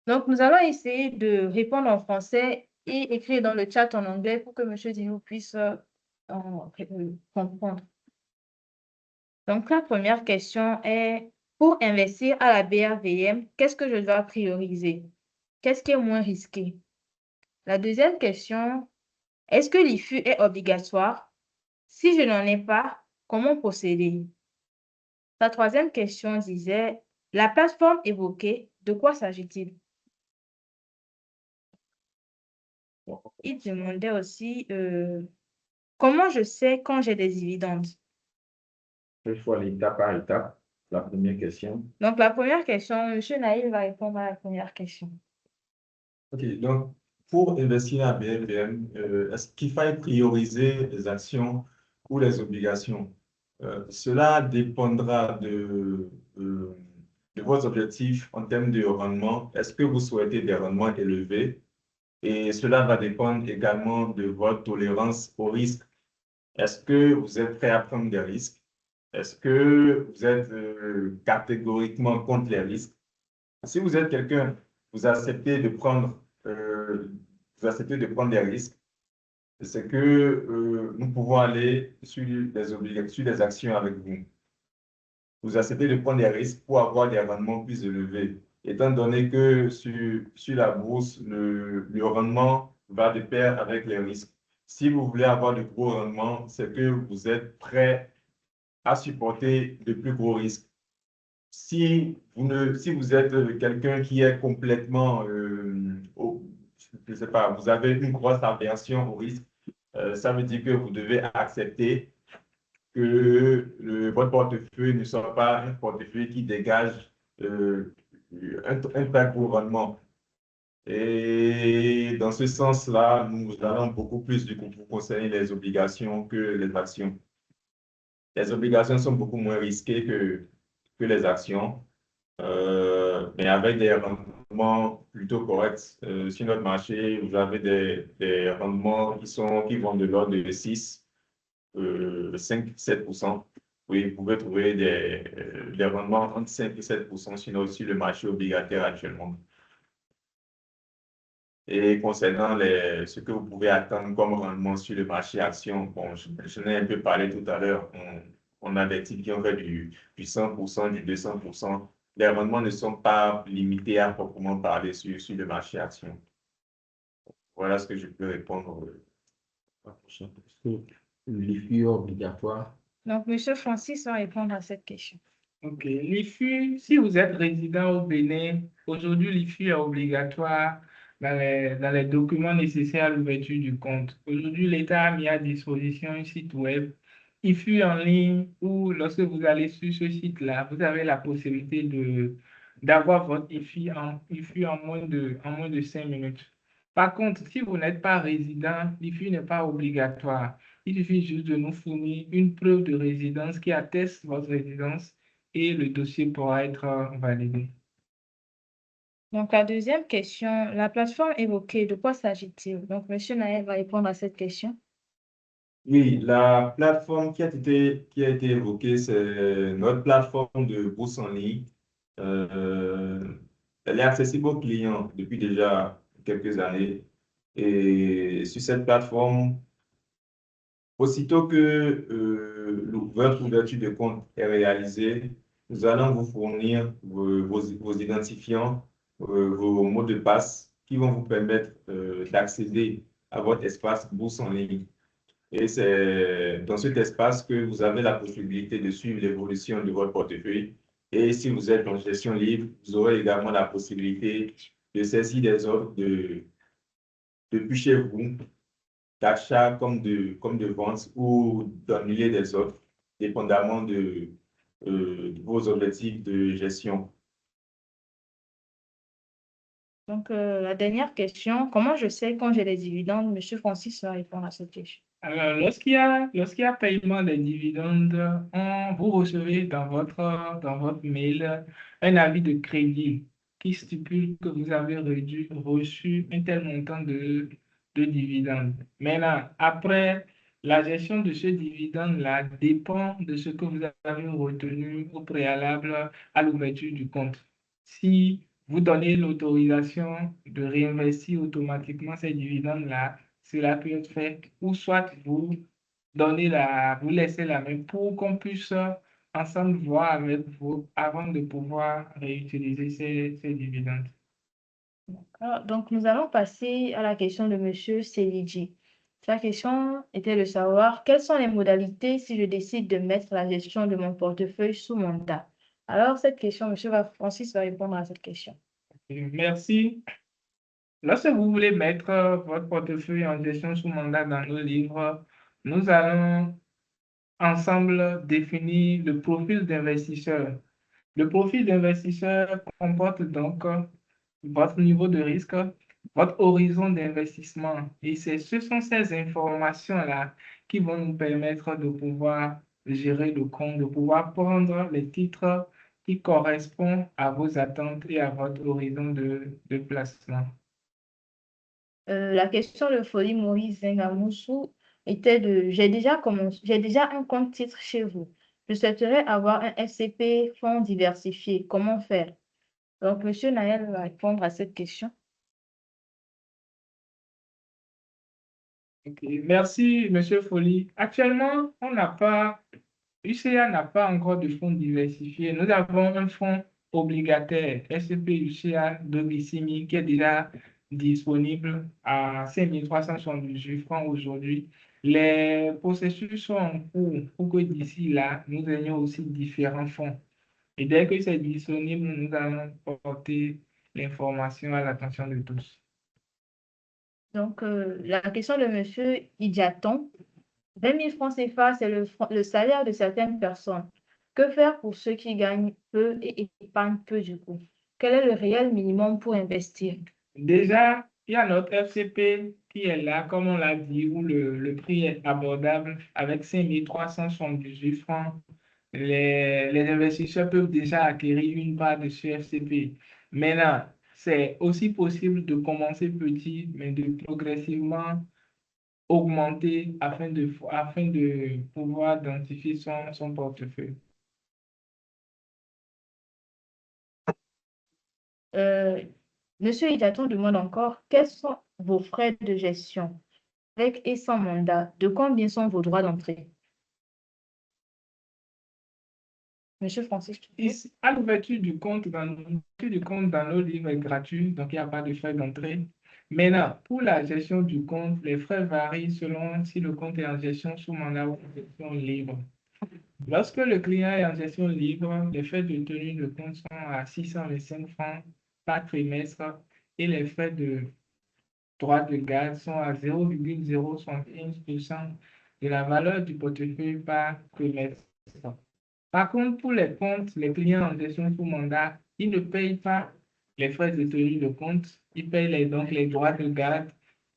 Donc, nous allons essayer de répondre en français et écrire dans le chat en anglais pour que Monsieur Zilou puisse comprendre. Donc, la première question est, pour investir à la BRVM, qu'est-ce que je dois prioriser? Qu'est-ce qui est moins risqué? La deuxième question, est-ce que l'IFU est obligatoire? Si je n'en ai pas, comment procéder? La troisième question disait, la plateforme évoquée, de quoi s'agit-il? Il demandait aussi, comment je sais quand j'ai des dividendes? Je vais aller étape par étape. La première question. Donc, la première question, M. Naïl va répondre à la première question. OK, donc pour investir à BNBM, est-ce qu'il faille prioriser les actions ou les obligations? Cela dépendra de vos objectifs en termes de rendement. Est-ce que vous souhaitez des rendements élevés? Et cela va dépendre également de votre tolérance au risque. Est-ce que vous êtes prêt à prendre des risques? Est-ce que vous êtes catégoriquement contre les risques? Si vous êtes quelqu'un, vous acceptez de prendre, vous acceptez de prendre des risques, c'est que nous pouvons aller sur sur des actions avec vous. Vous acceptez de prendre des risques pour avoir des rendements plus élevés, étant donné que sur la bourse, le rendement va de pair avec les risques. Si vous voulez avoir de gros rendements, c'est que vous êtes prêt à supporter de plus gros risques. Si vous êtes quelqu'un qui est complètement, je ne sais pas, vous avez une grosse aversion au risque, ça veut dire que vous devez accepter que votre portefeuille ne soit pas un portefeuille qui dégage un très gros rendement. Et dans ce sens-là, nous allons beaucoup plus vous conseiller les obligations que les actions. Les obligations sont beaucoup moins risquées que les actions. Mais avec des rendements plutôt corrects. Sur notre marché, vous avez des rendements qui vont de l'ordre de 6, 5, 7%. Oui, vous pouvez trouver des rendements entre 5 et 7% sur le marché obligataire actuellement. Et concernant ce que vous pouvez attendre comme rendement sur le marché action, bon, je n'ai un peu parlé tout à l'heure. On a des types qui ont fait du 100%, du 200%. Les rendements ne sont pas limités à proprement parler sur le marché action. Voilà ce que je peux répondre. L'IFU obligatoire. Donc, M. Francis va répondre à cette question. OK. L'IFU, si vous êtes résident au Bénin, aujourd'hui, l'IFU est obligatoire dans les documents nécessaires à l'ouverture du compte. Aujourd'hui, l'État a mis à disposition un site web IFU en ligne ou lorsque vous allez sur ce site-là, vous avez la possibilité d'avoir votre IFU en moins de 5 minutes. Par contre, si vous n'êtes pas résident, l'IFU n'est pas obligatoire. Il suffit juste de nous fournir une preuve de résidence qui atteste votre résidence et le dossier pourra être validé. Donc, la deuxième question, la plateforme évoquée, de quoi s'agit-il? Donc, M. Naël va répondre à cette question. Oui, la plateforme qui a été évoquée, c'est notre plateforme de bourse en ligne. Elle est accessible aux clients depuis déjà quelques années. Et sur cette plateforme, aussitôt que votre ouverture de compte est réalisée, nous allons vous fournir vos identifiants, vos mots de passe qui vont vous permettre d'accéder à votre espace bourse en ligne. Et c'est dans cet espace que vous avez la possibilité de suivre l'évolution de votre portefeuille. Et si vous êtes en gestion libre, vous aurez également la possibilité de saisir des ordres depuis chez vous, d'achat comme de vente ou d'annuler des offres, dépendamment de vos objectifs de gestion. Donc, la dernière question, comment je sais quand j'ai les dividendes? M. Francis va répondre à cette question. Alors, lorsqu'il y a paiement des dividendes, vous recevez dans votre mail un avis de crédit qui stipule que vous avez reçu un tel montant de dividendes. Maintenant, après, la gestion de ce dividende-là dépend de ce que vous avez retenu au préalable à l'ouverture du compte. Si vous donnez l'autorisation de réinvestir automatiquement ces dividendes-là, cela peut être fait, ou soit vous laissez la main pour qu'on puisse ensemble voir avec vous avant de pouvoir réutiliser ces dividendes. Alors, donc, nous allons passer à la question de M. Selidji. Sa question était de savoir quelles sont les modalités si je décide de mettre la gestion de mon portefeuille sous mandat. Alors, cette question, M. Francis va répondre à cette question. Merci. Lorsque vous voulez mettre votre portefeuille en gestion sous mandat dans nos livres, nous allons ensemble définir le profil d'investisseur. Le profil d'investisseur comporte donc votre niveau de risque, votre horizon d'investissement. Et ce sont ces informations-là qui vont nous permettre de pouvoir gérer le compte, de pouvoir prendre les titres qui correspondent à vos attentes et à votre horizon de placement. La question de Folie Maurice Zengamoussou était j'ai déjà un compte titre chez vous. Je souhaiterais avoir un FCP fonds diversifié. Comment faire? Donc, M. Naël va répondre à cette question. Ok, merci, M. Folly. Actuellement, UCA n'a pas encore de fonds diversifiés. Nous avons un fonds obligataire, SCP UCA de Bissimi, qui est déjà disponible à 5 378 francs aujourd'hui. Les processus sont en cours pour que d'ici là, nous ayons aussi différents fonds. Et dès que c'est disponible, nous allons porter l'information à l'attention de tous. Donc, la question de M. Idjaton. 20 000 francs CFA, c'est le salaire de certaines personnes. Que faire pour ceux qui gagnent peu et épargnent peu du coup? Quel est le réel minimum pour investir? Déjà, il y a notre FCP qui est là, comme on l'a dit, où le prix est abordable avec 5 378 francs. Les investisseurs peuvent déjà acquérir une part de ce FCP. Maintenant, c'est aussi possible de commencer petit, mais de progressivement augmenter afin de pouvoir identifier son portefeuille. Monsieur Idaton demande encore, quels sont vos frais de gestion avec et sans mandat? De combien sont vos droits d'entrée? Monsieur Francis. Ici, à l'ouverture du compte dans nos livres est gratuit, donc il n'y a pas de frais d'entrée. Maintenant, pour la gestion du compte, les frais varient selon si le compte est en gestion sous mandat ou en gestion libre. Lorsque le client est en gestion libre, les frais de tenue de compte sont à 625 francs par trimestre et les frais de droit de garde sont à 0,075% de la valeur du portefeuille par trimestre. Par contre, pour les comptes, les clients en gestion sous mandat, ils ne payent pas les frais de tenue de compte, ils payent donc les droits de garde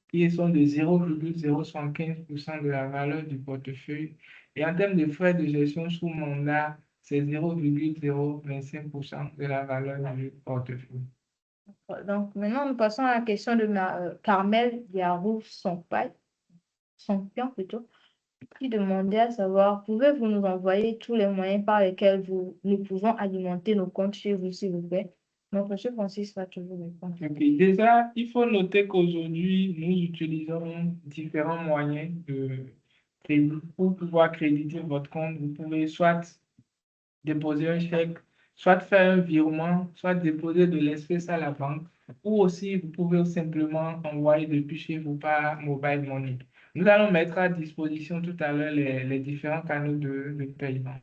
qui sont de 0,075% de la valeur du portefeuille. Et en termes de frais de gestion sous mandat, c'est 0,025% de la valeur du portefeuille. Donc, maintenant, nous passons à la question de Carmel Yarouf Sonpian plutôt, qui demandait à savoir, pouvez-vous nous envoyer tous les moyens par lesquels nous pouvons alimenter nos comptes chez vous, s'il vous plaît? Donc, M. Francis va toujours répondre. Ok. Déjà, il faut noter qu'aujourd'hui, nous utilisons différents moyens de crédit pour pouvoir créditer votre compte. Vous pouvez soit déposer un chèque, soit faire un virement, soit déposer de l'espèce à la banque, ou aussi vous pouvez simplement envoyer depuis chez vous par mobile money. Nous allons mettre à disposition tout à l'heure les différents canaux de paiement.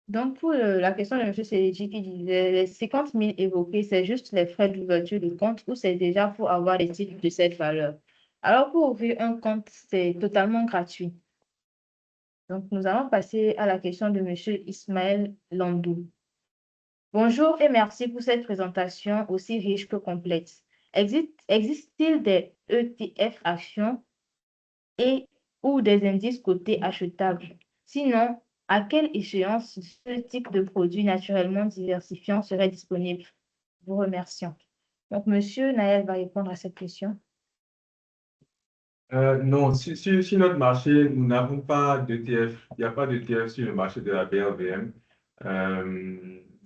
Donc, pour la question de M. Séléji qui disait, les 50 000 évoqués, c'est juste les frais d'ouverture de compte ou c'est déjà pour avoir les titres de cette valeur? Alors, pour ouvrir un compte, c'est totalement gratuit. Donc, nous allons passer à la question de M. Ismaël Landou. Bonjour et merci pour cette présentation aussi riche que complète. Existe-t-il des ETF actions et ou des indices cotés achetables? Sinon, à quelle échéance ce type de produit naturellement diversifiant serait disponible? Vous remercions. Donc, Monsieur Naël va répondre à cette question. Non, sur notre marché, nous n'avons pas d'ETF. Il n'y a pas d'ETF sur le marché de la BRVM.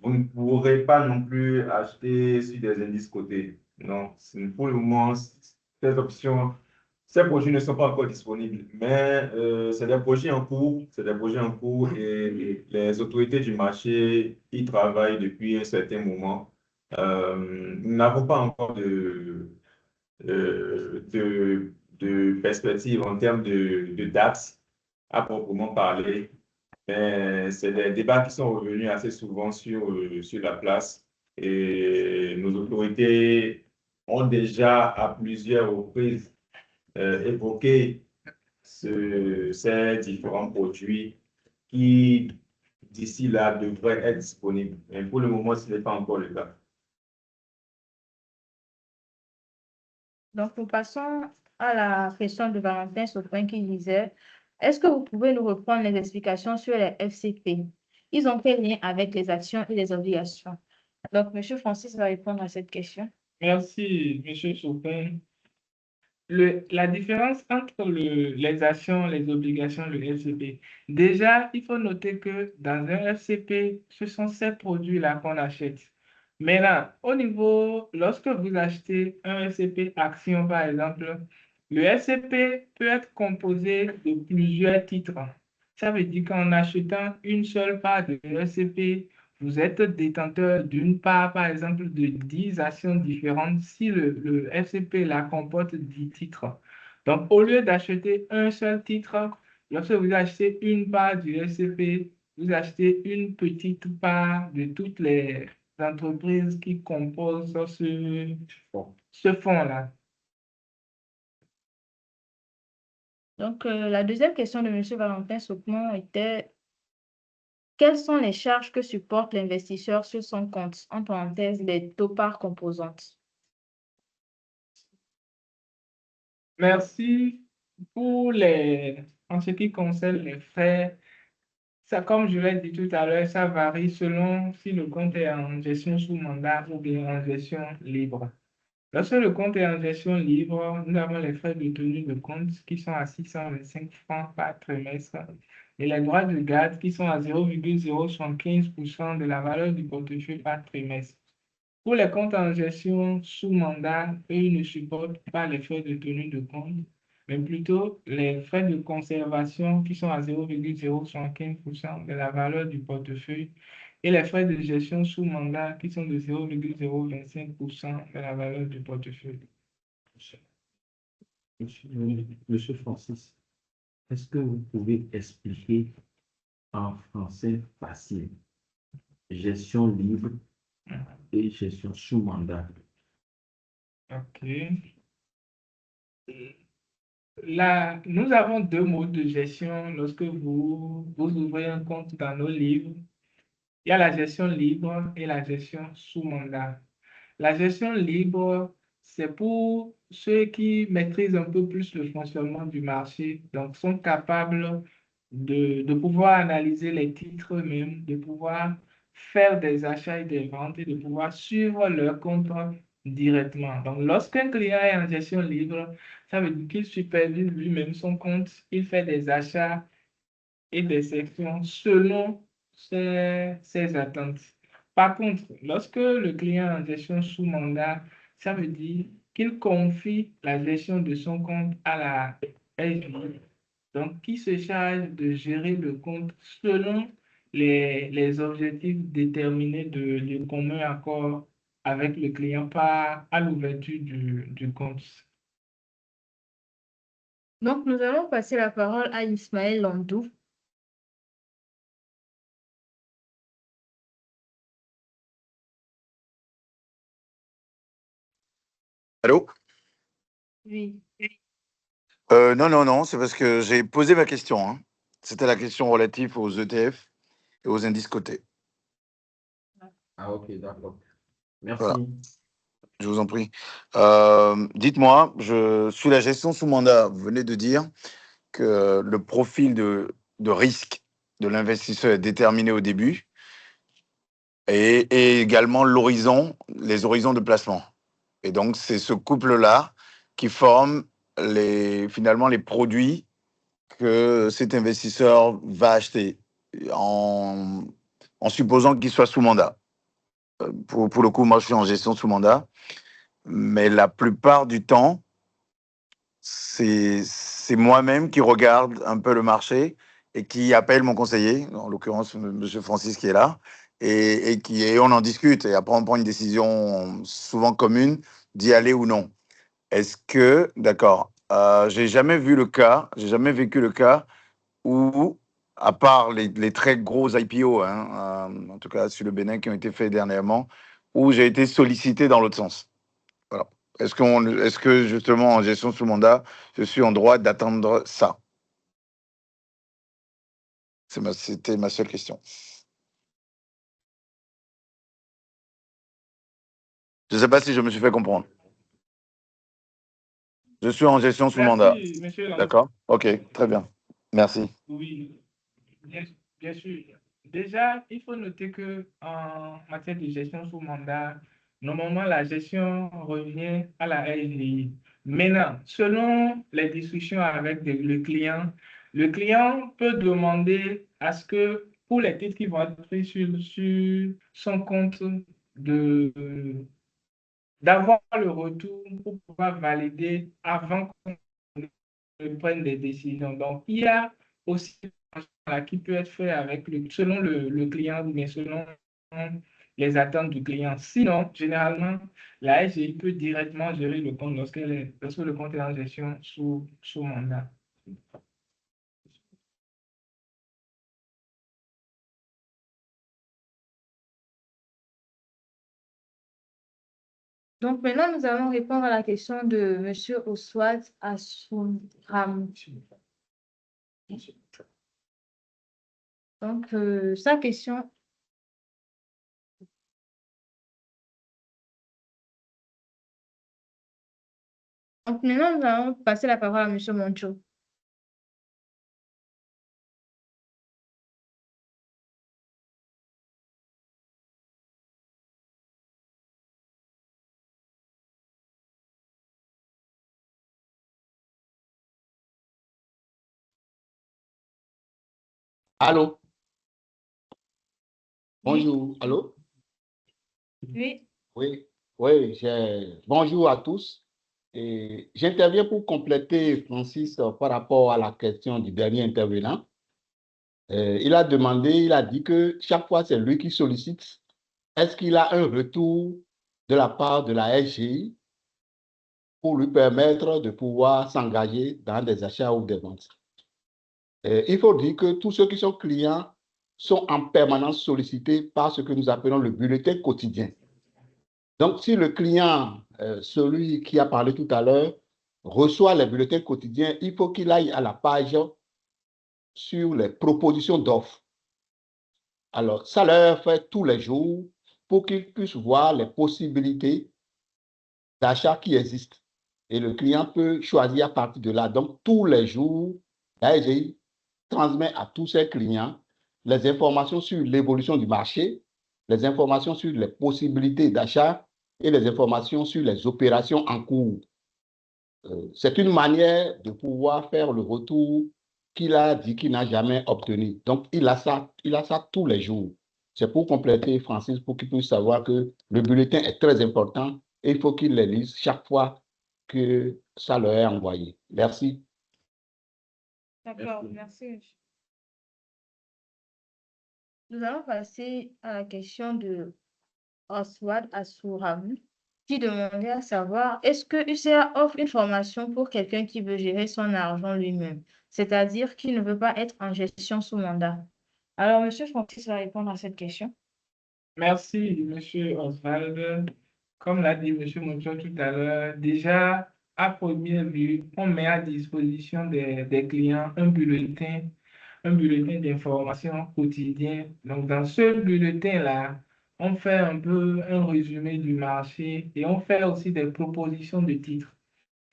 Vous ne pourrez pas non plus acheter sur des indices cotés. Non, pour le moment, ces produits ne sont pas encore disponibles. Mais c'est des projets en cours, et les autorités du marché y travaillent depuis un certain moment. Nous n'avons pas encore de perspective en termes de dates à proprement parler. Mais c'est des débats qui sont revenus assez souvent sur la place et nos autorités ont déjà à plusieurs reprises évoqué ces différents produits qui, d'ici là, devraient être disponibles. Mais pour le moment, ce n'est pas encore le cas. Donc, nous passons à la question de Valentin Sopin qui disait, est-ce que vous pouvez nous reprendre les explications sur les FCP? Ils ont quel lien avec les actions et les obligations? Donc, M. Francis va répondre à cette question. Merci, M. Chopin. La différence entre les actions, les obligations, le FCP. Déjà, il faut noter que dans un FCP, ce sont ces produits-là qu'on achète. Maintenant, lorsque vous achetez un FCP action, par exemple, le FCP peut être composé de plusieurs titres. Ça veut dire qu'en achetant une seule part de FCP, vous êtes détenteur d'une part, par exemple, de 10 actions différentes si le FCP la comporte 10 titres. Donc, au lieu d'acheter un seul titre, lorsque vous achetez une part du FCP, vous achetez une petite part de toutes les entreprises qui composent ce fonds-là. Donc, la deuxième question de M. Valentin Sopin était, quelles sont les charges que supporte l'investisseur sur son compte, en parenthèse, les taux par composante? Merci en ce qui concerne les frais. Ça, comme je l'ai dit tout à l'heure, ça varie selon si le compte est en gestion sous mandat ou bien en gestion libre. Lorsque le compte est en gestion libre, nous avons les frais de tenue de compte qui sont à 625 francs par trimestre et les droits de garde qui sont à 0,075% de la valeur du portefeuille par trimestre. Pour les comptes en gestion sous mandat, eux, ils ne supportent pas les frais de tenue de compte, mais plutôt les frais de conservation qui sont à 0,075% de la valeur du portefeuille et les frais de gestion sous mandat qui sont de 0,025% de la valeur du portefeuille. Monsieur Francis, est-ce que vous pouvez expliquer en français facile gestion libre et gestion sous mandat? OK. Là, nous avons deux modes de gestion lorsque vous ouvrez un compte dans nos livres. Il y a la gestion libre et la gestion sous mandat. La gestion libre, c'est pour ceux qui maîtrisent un peu plus le fonctionnement du marché, donc sont capables de pouvoir analyser les titres eux-mêmes, de pouvoir faire des achats et des ventes et de pouvoir suivre leur compte directement. Donc, lorsqu'un client est en gestion libre, ça veut dire qu'il supervise lui-même son compte, il fait des achats et des sections selon ses attentes. Par contre, lorsque le client est en gestion sous mandat, ça veut dire qu'il confie la gestion de son compte à la SJ, donc qui se charge de gérer le compte selon les objectifs déterminés du commun accord avec le client par à l'ouverture du compte. Donc, nous allons passer la parole à Ismaël Landou. Allô? Oui. Non, c'est parce que j'ai posé ma question, hein. C'était la question relative aux ETF et aux indices cotés. Ah, ok, d'accord. Merci. Voilà. Je vous en prie. Dites-moi, sous la gestion sous mandat, vous venez de dire que le profil de risque de l'investisseur est déterminé au début et également les horizons de placement. Et donc, c'est ce couple-là qui forme finalement les produits que cet investisseur va acheter en supposant qu'il soit sous mandat. Pour le coup, moi, je suis en gestion sous mandat, mais la plupart du temps, c'est moi-même qui regarde un peu le marché et qui appelle mon conseiller, en l'occurrence M. Francis qui est là, et on en discute. Et après, on prend une décision souvent commune d'y aller ou non. Est-ce que, d'accord, j'ai jamais vécu le cas où, à part les très gros IPO, hein, en tout cas sur le Bénin qui ont été faits dernièrement, où j'ai été sollicité dans l'autre sens. Voilà. Est-ce que justement en gestion sous mandat, je suis en droit d'attendre ça? C'était ma seule question. Je ne sais pas si je me suis fait comprendre. Je suis en gestion sous mandat. Merci, monsieur Landou. D'accord? Ok, très bien. Merci. Oui, bien, bien sûr. Déjà, il faut noter que en matière de gestion sous mandat, normalement, la gestion revient à la RGI. Maintenant, selon les discussions avec le client peut demander à ce que pour les titres qui vont être pris sur son compte, de, d'avoir le retour pour pouvoir valider avant qu'on prenne des décisions. Donc, il y a aussi qui peut être fait avec selon le client ou bien selon les attentes du client. Sinon, généralement, la SGI peut directement gérer le compte lorsque le compte est en gestion sous mandat. Donc, maintenant, nous allons répondre à la question de M. Oswald Assoumram. Donc, sa question. Donc, maintenant, nous allons passer la parole à M. Moncho. Allô? Oui, Bonjour. Allô? oui. Oui, oui, bonjour à tous. Et j'interviens pour compléter Francis par rapport à la question du dernier intervenant. Il a dit que chaque fois c'est lui qui sollicite. Est-ce qu'il a un retour de la part de la SGI pour lui permettre de pouvoir s'engager dans des achats ou des ventes? Il faut dire que tous ceux qui sont clients sont en permanence sollicités par ce que nous appelons le bulletin quotidien. Donc, si le client, celui qui a parlé tout à l'heure, reçoit les bulletins quotidiens, il faut qu'il aille à la page sur les propositions d'offres. Alors, ça leur fait tous les jours pour qu'ils puissent voir les possibilités d'achat qui existent. Et le client peut choisir à partir de là. Donc, tous les jours, la SGI transmet à tous ses clients les informations sur l'évolution du marché, les informations sur les possibilités d'achat et les informations sur les opérations en cours. C'est une manière de pouvoir faire le retour qu'il a dit qu'il n'a jamais obtenu. Donc, il a ça tous les jours. C'est pour compléter, Francis, pour qu'il puisse savoir que le bulletin est très important et il faut qu'il les lise chaque fois que ça leur est envoyé. Merci. D'accord, merci. Nous allons passer à la question de Oswald Assouravi, qui demandait à savoir, est-ce que UCA offre une formation pour quelqu'un qui veut gérer son argent lui-même, c'est-à-dire qui ne veut pas être en gestion sous mandat? Alors, M. Francis va répondre à cette question. Merci, M. Oswald. Comme l'a dit M. Monchon tout à l'heure, déjà, à première vue, on met à disposition des clients un bulletin d'information quotidien. Donc, dans ce bulletin-là, on fait un peu un résumé du marché et on fait aussi des propositions de titres.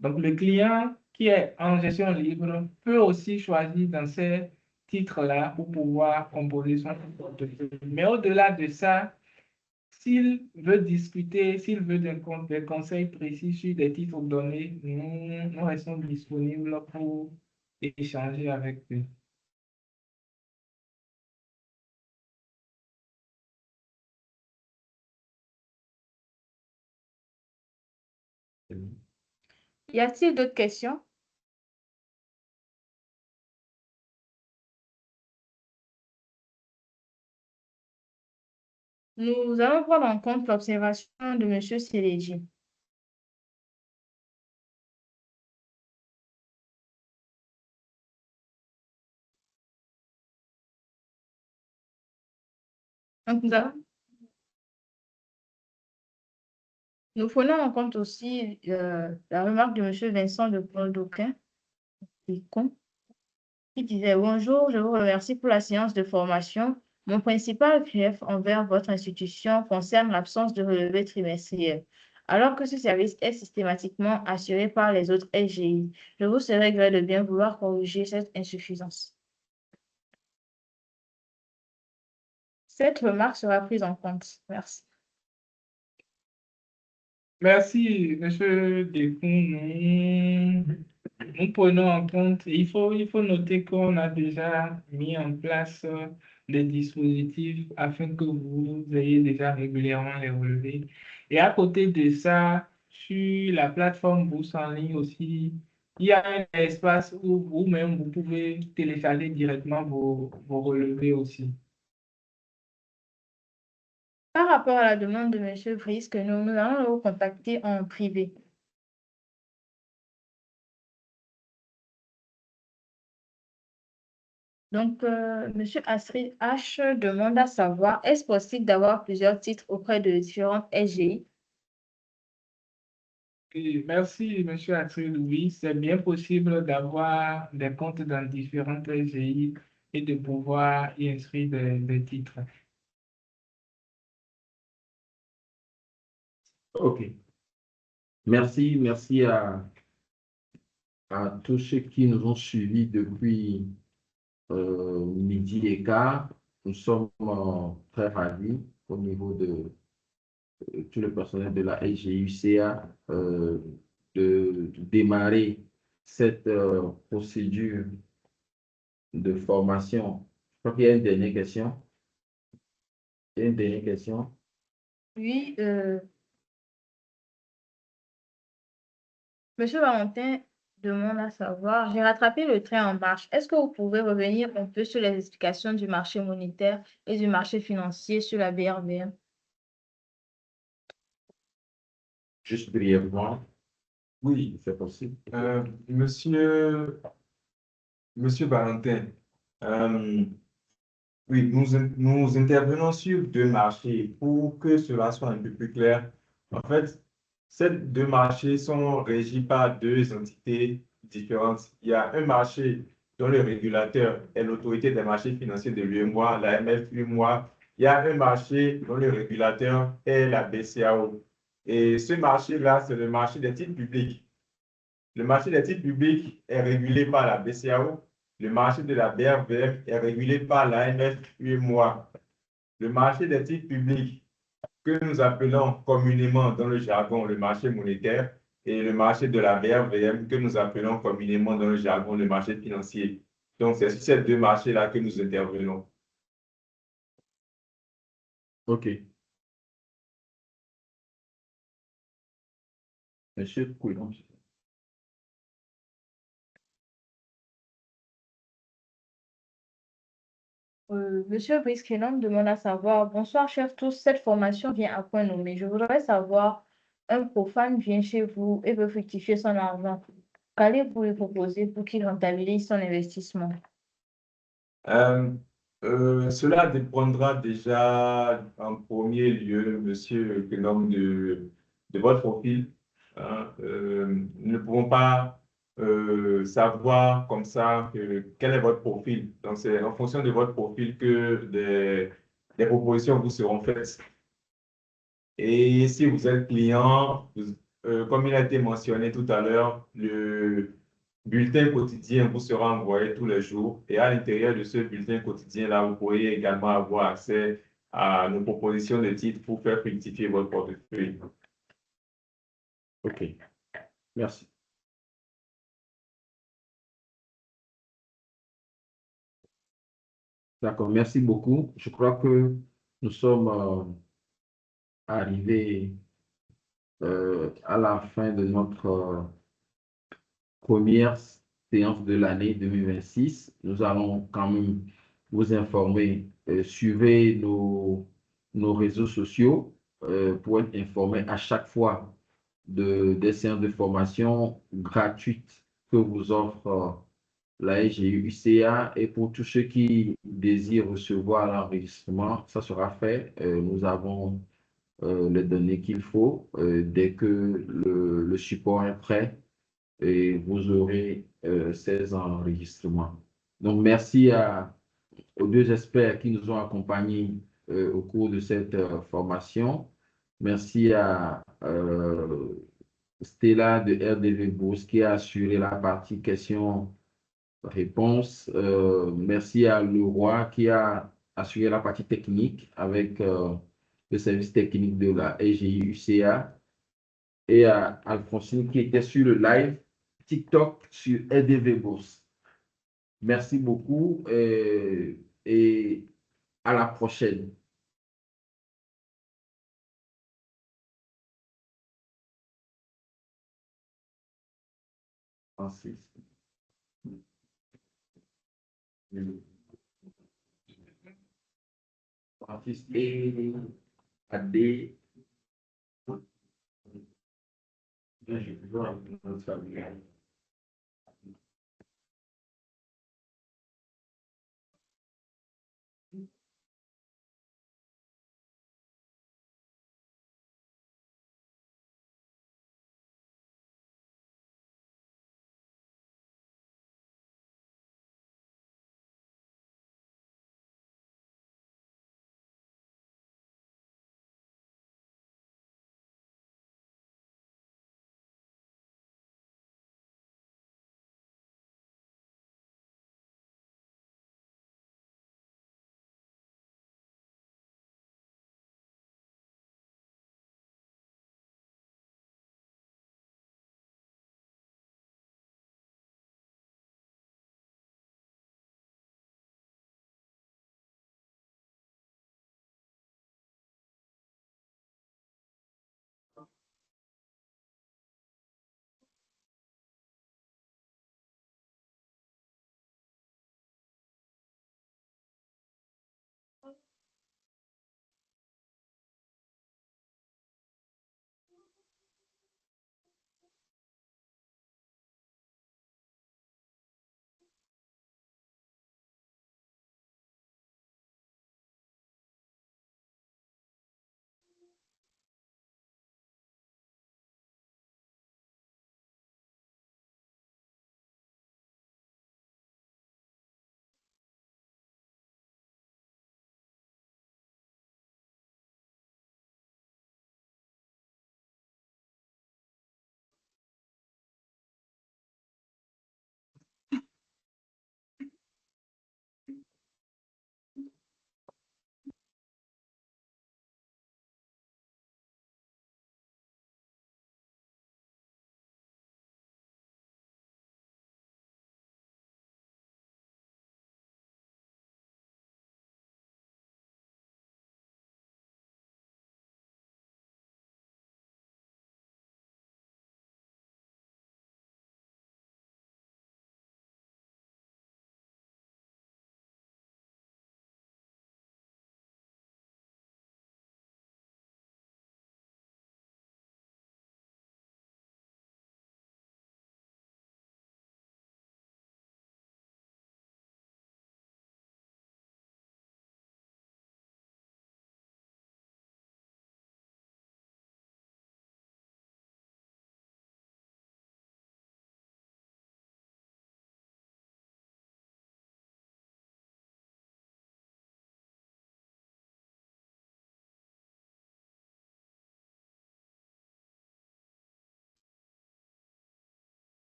Donc, le client qui est en gestion libre peut aussi choisir dans ces titres-là pour pouvoir composer son portefeuille. Mais au-delà de ça, s'il veut discuter, s'il veut des conseils précis sur des titres donnés, nous restons disponibles pour échanger avec eux. Y a-t-il d'autres questions? Nous allons prendre en compte l'observation de M. Sélégi. Donc, nous prenons en compte aussi la remarque de M. Vincent de Paul-Dauquin, qui disait: Bonjour, je vous remercie pour la séance de formation. Mon principal grief envers votre institution concerne l'absence de relevé trimestriel. Alors que ce service est systématiquement assuré par les autres SGI, je vous serais gré de bien vouloir corriger cette insuffisance. Cette remarque sera prise en compte. Merci. Merci, Monsieur Descon. Nous prenons en compte, il faut noter qu'on a déjà mis en place des dispositifs afin que vous ayez déjà régulièrement les relevés. Et à côté de ça, sur la plateforme Bourse en ligne aussi, il y a un espace où vous-même, vous pouvez télécharger directement vos relevés aussi. Par rapport à la demande de M. Brice, que nous allons le contacter en privé. Donc, M. Astrid H demande à savoir, est-ce possible d'avoir plusieurs titres auprès de différentes SGI? Merci, M. Atrid. Oui, c'est bien possible d'avoir des comptes dans différentes SGI et de pouvoir y inscrire des titres. OK. Merci à tous ceux qui nous ont suivis depuis midi et quart. Nous sommes très ravis au niveau de tout le personnel de la SGUCA de démarrer cette procédure de formation. Je crois qu'il y a une dernière question. Il y a une dernière question. Oui, M. Valentin demande à savoir, j'ai rattrapé le train en marche. Est-ce que vous pouvez revenir un peu sur les explications du marché monétaire et du marché financier sur la BRVM? Juste brièvement, Oui, c'est possible. monsieur Valentin, oui, nous intervenons sur deux marchés pour que cela soit un peu plus clair. En fait, Ces deux marchés sont régis par deux entités différentes. Il y a un marché dont le régulateur est l'autorité des marchés financiers de l'UEMOA, la MF-UEMOA. Il y a un marché dont le régulateur est la BCAO. Et ce marché-là, c'est le marché des titres publics. Le marché des titres publics est régulé par la BCAO. Le marché de la BRVM est régulé par l'AMF-UEMOA. Le marché des titres publics, que nous appelons communément dans le jargon le marché monétaire, et le marché de la BRVM, que nous appelons communément dans le jargon le marché financier. Donc, c'est sur ces deux marchés-là que nous intervenons. OK. Monsieur Coulon. Monsieur Brice Kenon demande à savoir, bonsoir chers tous, cette formation vient à point nommé. Je voudrais savoir, un profane vient chez vous et veut fructifier son argent. Qu'allez-vous lui proposer pour qu'il rentabilise son investissement? Cela dépendra déjà en premier lieu, monsieur Kenom, de votre profil. Hein. Nous ne pouvons pas savoir comme ça quel est votre profil. Donc, c'est en fonction de votre profil que des propositions vous seront faites. Et si vous êtes client, comme il a été mentionné tout à l'heure, le bulletin quotidien vous sera envoyé tous les jours. Et à l'intérieur de ce bulletin quotidien-là, vous pourriez également avoir accès à nos propositions de titres pour faire fructifier votre portefeuille. OK. Merci. D'accord, merci beaucoup. Je crois que nous sommes arrivés à la fin de notre première séance de l'année 2026. Nous allons quand même vous informer. Suivez nos réseaux sociaux pour être informés à chaque fois des séances de formation gratuites que vous offre la SGU-UCA. Et pour tous ceux qui désirent recevoir l'enregistrement, ça sera fait. Nous avons les données qu'il faut. Dès que le support est prêt, et vous aurez ces enregistrements. Donc, merci aux deux experts qui nous ont accompagnés au cours de cette formation. Merci à Stella de RDV Bourse qui a assuré la partie questions-réponses. Merci à Leroy qui a assuré la partie technique avec le service technique de la SGI-UCA et à Alphonsine qui était sur le live TikTok sur RDV Bourse. Merci beaucoup et à la prochaine. Francis. Francis et Adé. Je veux